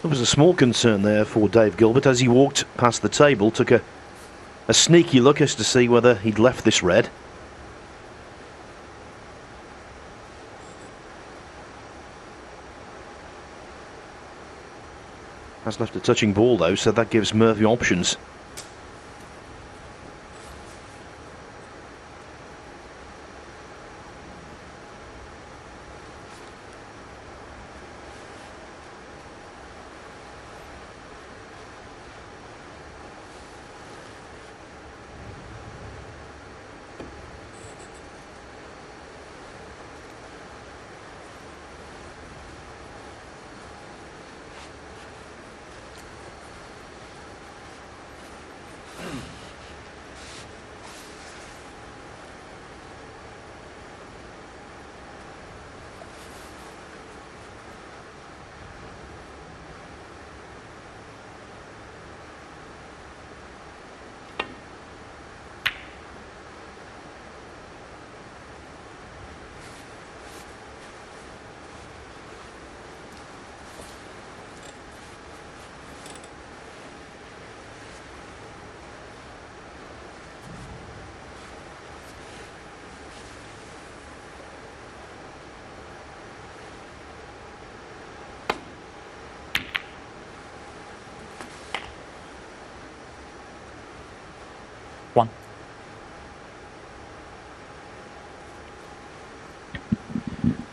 There was a small concern there for Dave Gilbert as he walked past the table, took a sneaky look as to see whether he'd left this red. Has left a touching ball though, so that gives Murphy options.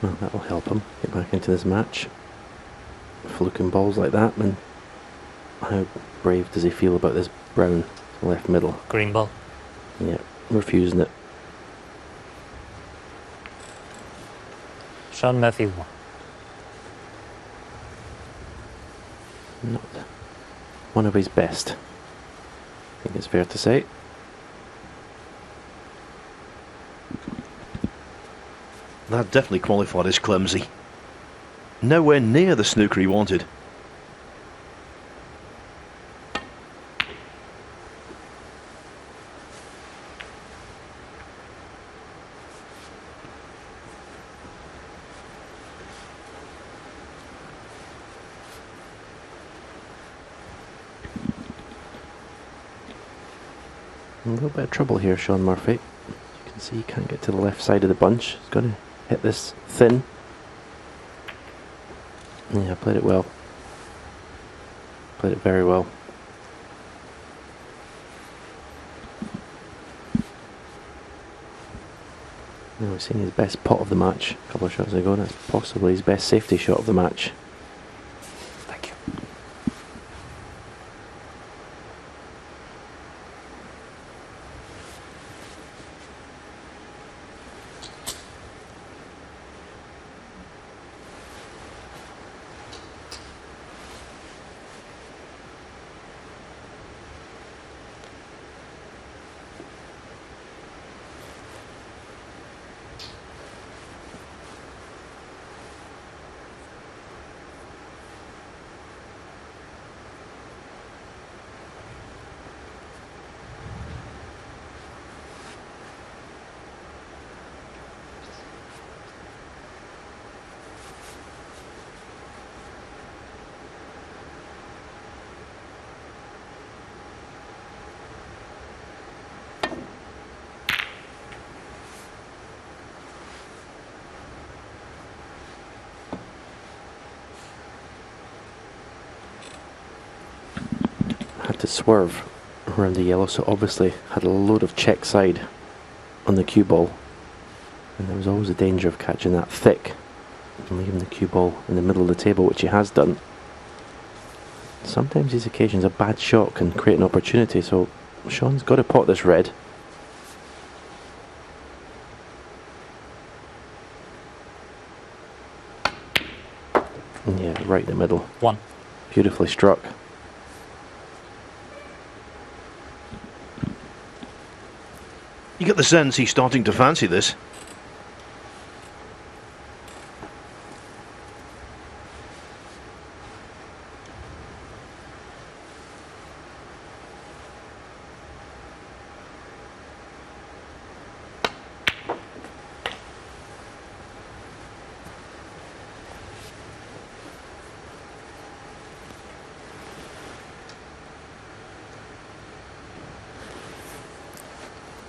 Well, that'll help him get back into this match. Fluking balls like that, and how brave does he feel about this brown left middle? Green ball. Yeah, refusing it. Shaun Murphy 1. Not one of his best, I think it's fair to say. That definitely qualified as clumsy. Nowhere near the snooker he wanted. A little bit of trouble here, Shaun Murphy. You can see he can't get to the left side of the bunch. He's got to hit this thin. Yeah, played it well. Played it very well. Now we've seen his best pot of the match a couple of shots ago. That's possibly his best safety shot of the match. Thank you. Had to swerve around the yellow, so obviously had a load of check side on the cue ball, and there was always a danger of catching that thick and leaving the cue ball in the middle of the table, which he has done. Sometimes these occasions a bad shot can create an opportunity, so Shaun's got to pot this red. Yeah, right in the middle. 1. Beautifully struck. You get the sense he's starting to fancy this.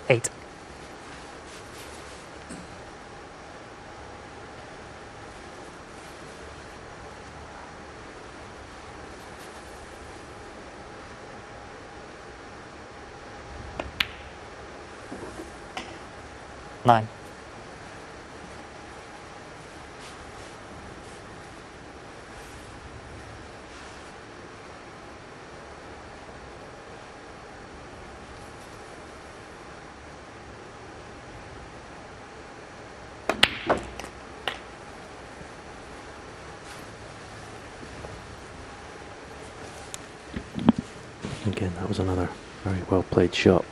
Eight. Nine. Again, that was another very well played shot.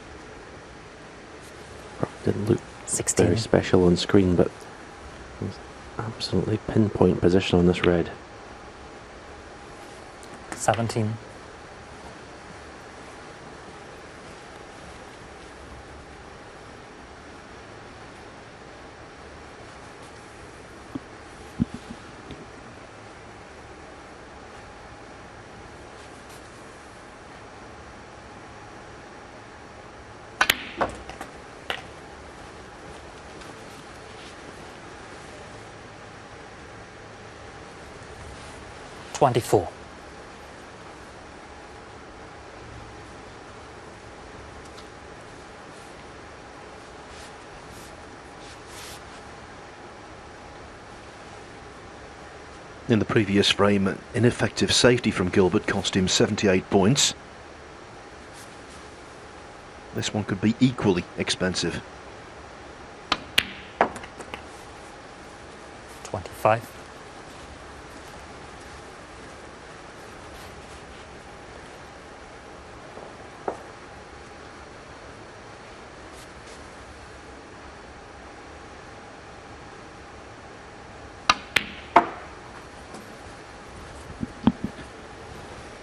Probably didn't look 16. very special on screen, but it was absolutely pinpoint position on this red. 17. $24. In the previous frame, ineffective safety from Gilbert cost him 78 points. This one could be equally expensive. 25.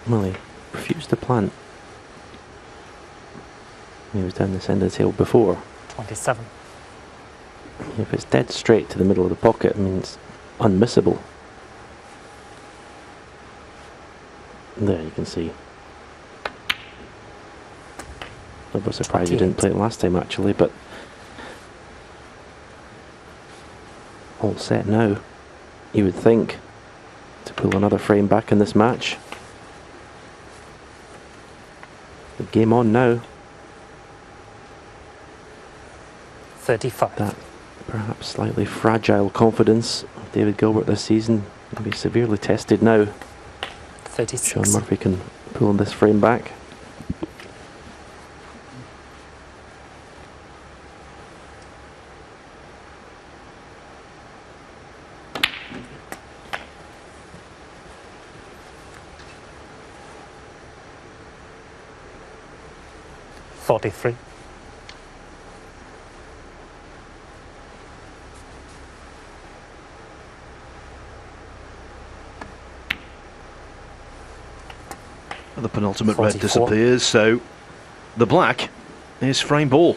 Well, he refused to plant. He was down this end of the table before. 27. If it's dead straight to the middle of the pocket, I mean, it's unmissable. There you can see. I was surprised you didn't play it last time actually, but all set now, you would think, to pull another frame back in this match. The game on now. 35. That perhaps slightly fragile confidence of David Gilbert this season will be severely tested now. 36. Shaun Murphy can pull this frame back. $43. The penultimate 44. red disappears, so the black is frame ball.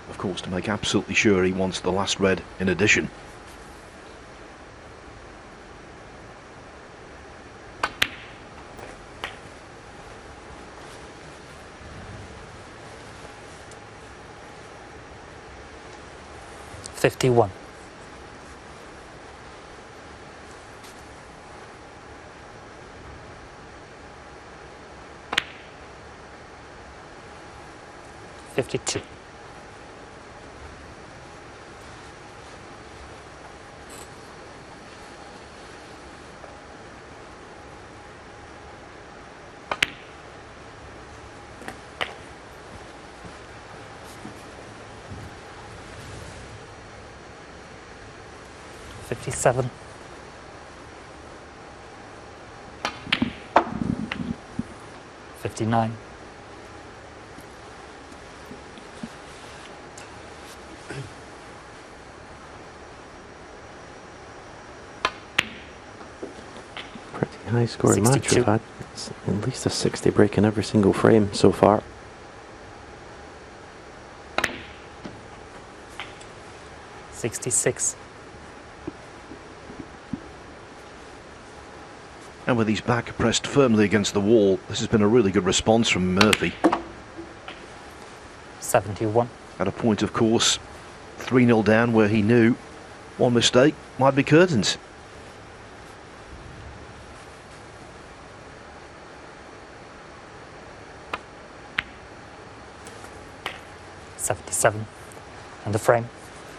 Of course, to make absolutely sure he wants the last red in addition. $51. $52. $57. $59. Pretty high scoring match 62. we've had. It's at least a 60 break in every single frame so far. $66. And with his back pressed firmly against the wall, this has been a really good response from Murphy. 71. At a point, of course, 3-0 down where he knew one mistake might be curtains. $77. And the frame.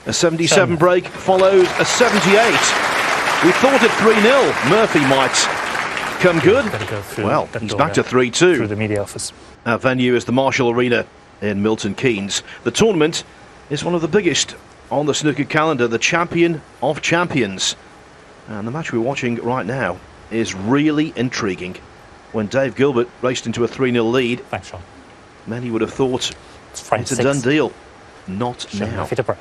A 77 break follows a 78. We thought at 3-0 Murphy might come good. Gotta go through Well, that he's door back to there, 3-2. through the media office. Our venue is the Marshall Arena in Milton Keynes. The tournament is one of the biggest on the snooker calendar, the champion of champions. And the match we're watching right now is really intriguing. When Dave Gilbert raced into a 3-0 lead, Thanks, Shaun. many would have thought It's frame it's a 6. done deal. Not Shaun now. Murphy to break.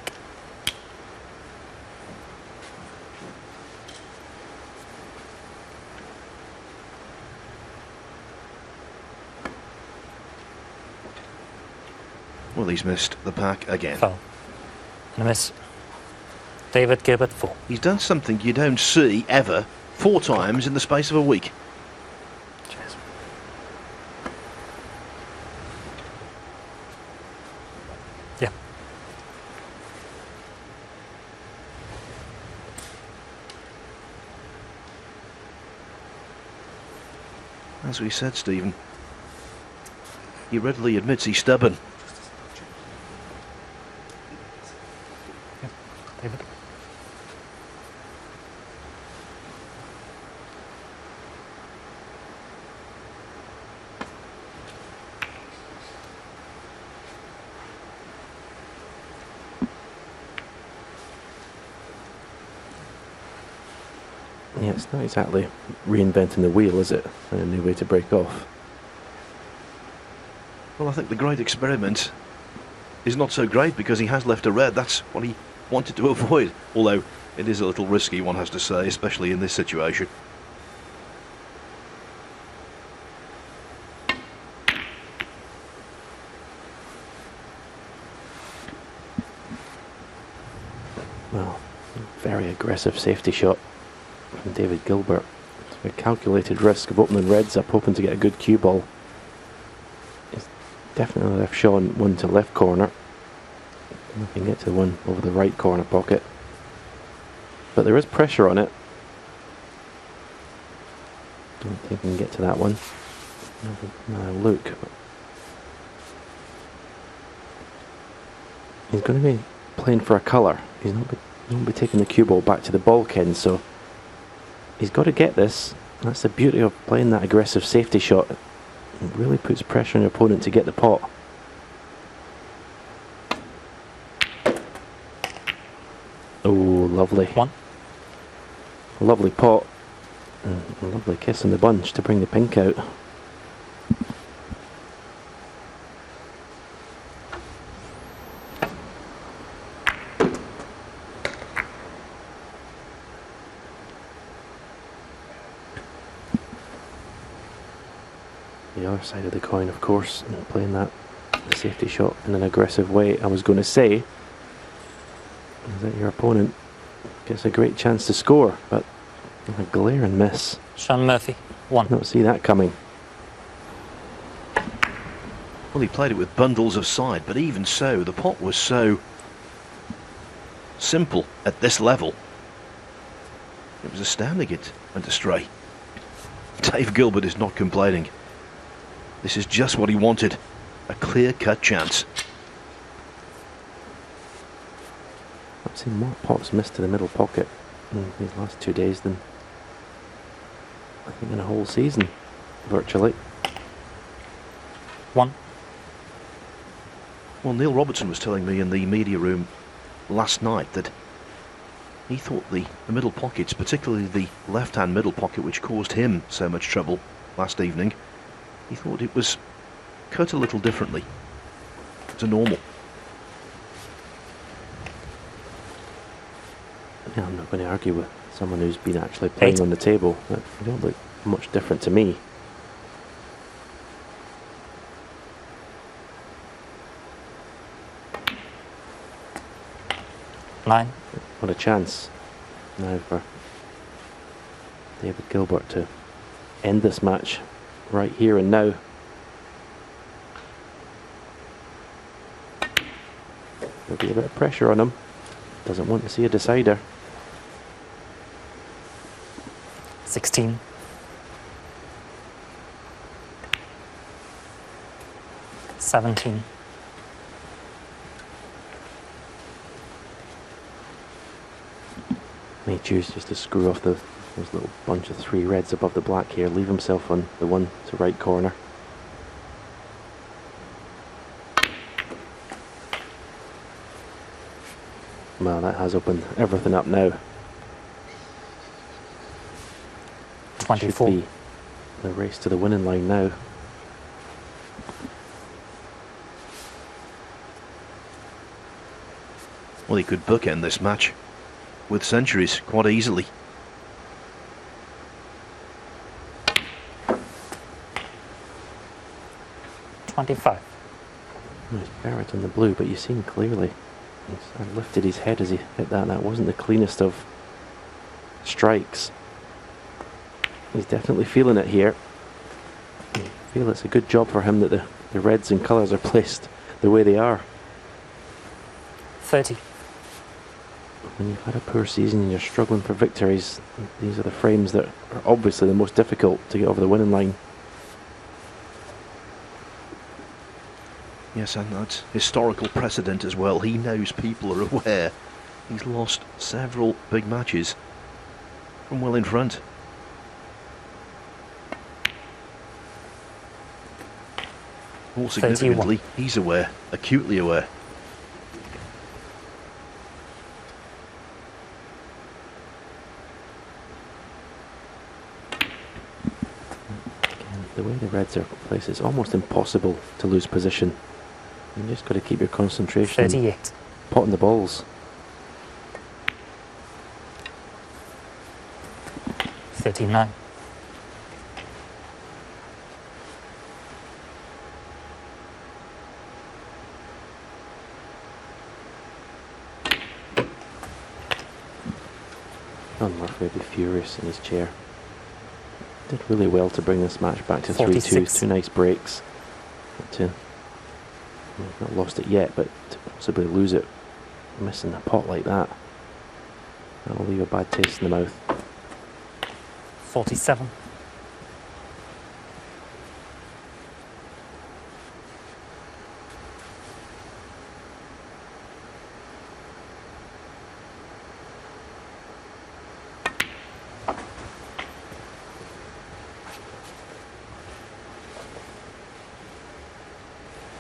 Well, he's missed the pack again. Foul. And a miss. David Gilbert 4. He's done something you don't see ever 4 times in the space of a week. Cheers. Yeah. As we said, Stephen, he readily admits he's stubborn. David. Yeah, it's not exactly reinventing the wheel, is it? And a new way to break off. Well, I think the great experiment is not so great because he has left a red. That's what he wanted to avoid. Although it is a little risky, one has to say, especially in this situation. Well, very aggressive safety shot from David Gilbert. A calculated risk of opening reds up, hoping to get a good cue ball. He's definitely left Shaun one to left corner. Nothing get to the one over the right corner pocket. But there is pressure on it. Don't think he can get to that one. Now look. He's going to be playing for a colour. He's not be taking the cue ball back to the bulkhead, so he's got to get this. That's the beauty of playing that aggressive safety shot. It really puts pressure on your opponent to get the pot. Oh, lovely. One. Lovely pot. And a lovely kiss in the bunch to bring the pink out. The other side of the coin, of course, and playing that safety shot in an aggressive way. I was going to say is that your opponent gets a great chance to score, but a glaring miss. Shaun Murphy, 1. Don't see that coming. Well, he played it with bundles of side, but even so, the pot was so simple at this level. It was astounding it went astray. Dave Gilbert is not complaining. This is just what he wanted. A clear-cut chance. I've seen more pots missed to the middle pocket in these last 2 days than I think in a whole season, virtually. 1. Well, Neil Robertson was telling me in the media room last night that he thought the middle pockets, particularly the left-hand middle pocket, which caused him so much trouble last evening, he thought it was cut a little differently to normal. Yeah, I'm not going to argue with someone who's been actually playing 8. on the table. They don't look much different to me. Nine. What a chance now for David Gilbert to end this match right here and now. There'll be a bit of pressure on him. Doesn't want to see a decider. 16. 17. May choose just to screw off those little bunch of 3 reds above the black here, leave himself on the one to right corner. Well, that has opened everything up now. 24. Should be the race to the winning line now. Well, he could bookend this match with centuries quite easily. He's buried on the blue, but you've seen clearly. He's lifted his head as he hit that. That wasn't the cleanest of strikes. He's definitely feeling it here. I feel it's a good job for him that the reds and colours are placed the way they are. 30. When you've had a poor season and you're struggling for victories, these are the frames that are obviously the most difficult to get over the winning line. Yes, and that's historical precedent as well. He knows people are aware. He's lost several big matches from well in front. More significantly, 31. he's aware, acutely aware. The way the Reds are placed, it's almost impossible to lose position. You just got to keep your concentration. 38. Potting the balls. 39. Shaun Murphy would be furious in his chair. Did really well to bring this match back to 3-2. 46. 2 nice breaks. But not lost it yet, but to possibly lose it, missing a pot like that, that'll leave a bad taste in the mouth. 47.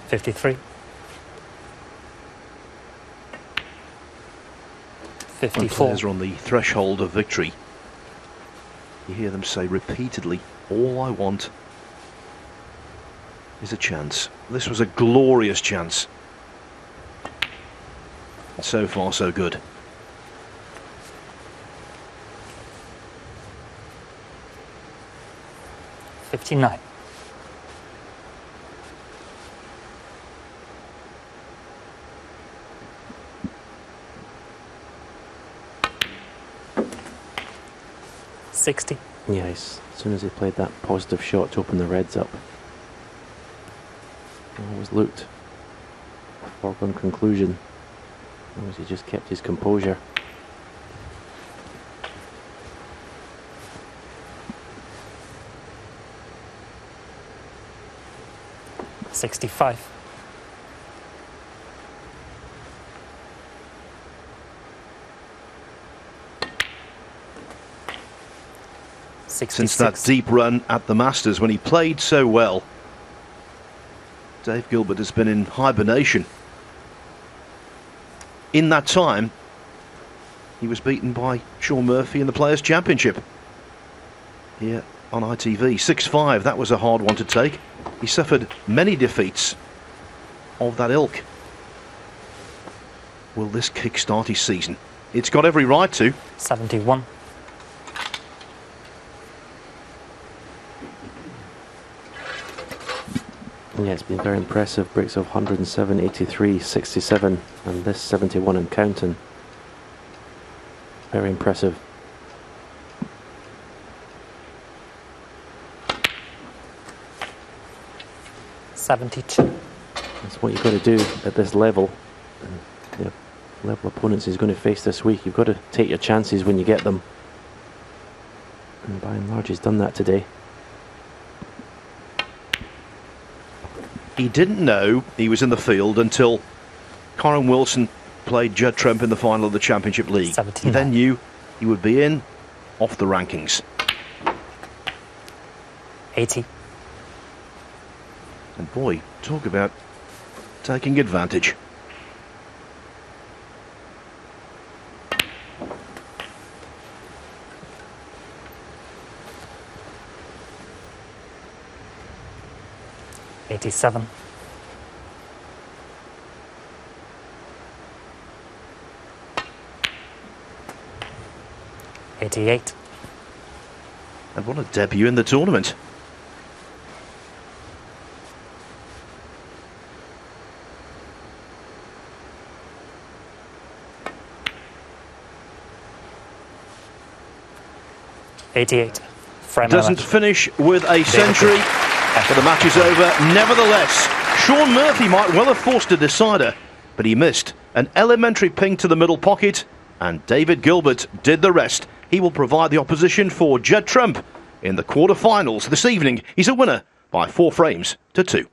$53. When 54. players are on the threshold of victory, you hear them say repeatedly, all I want is a chance. This was a glorious chance. And so far, so good. $59. $60. Yeah, as soon as he played that positive shot to open the Reds up, it always looked a foregone conclusion, as long as he just kept his composure. $65. Since that deep run at the Masters when he played so well, Dave Gilbert has been in hibernation. In that time, he was beaten by Shaun Murphy in the Players' Championship here on ITV. 6-5, that was a hard one to take. He suffered many defeats of that ilk. Will this kickstart his season? It's got every right to. 71. Yeah, it's been very impressive. Breaks of 107, 83, 67, and this 71 and counting. Very impressive. $72. That's what you've got to do at this level. And the level opponents he's going to face this week, you've got to take your chances when you get them. And by and large, he's done that today. He didn't know he was in the field until Corin Wilson played Judd Trump in the final of the Championship League. 79. He then knew he would be in off the rankings. 80. And boy, talk about taking advantage. $87. $88. And what a debut in the tournament. $88. Doesn't finish with a century, but the match is over. Nevertheless, Shaun Murphy might well have forced a decider, but he missed. An elementary ping to the middle pocket, and David Gilbert did the rest. He will provide the opposition for Judd Trump in the quarterfinals this evening. He's a winner by 4 frames to 2.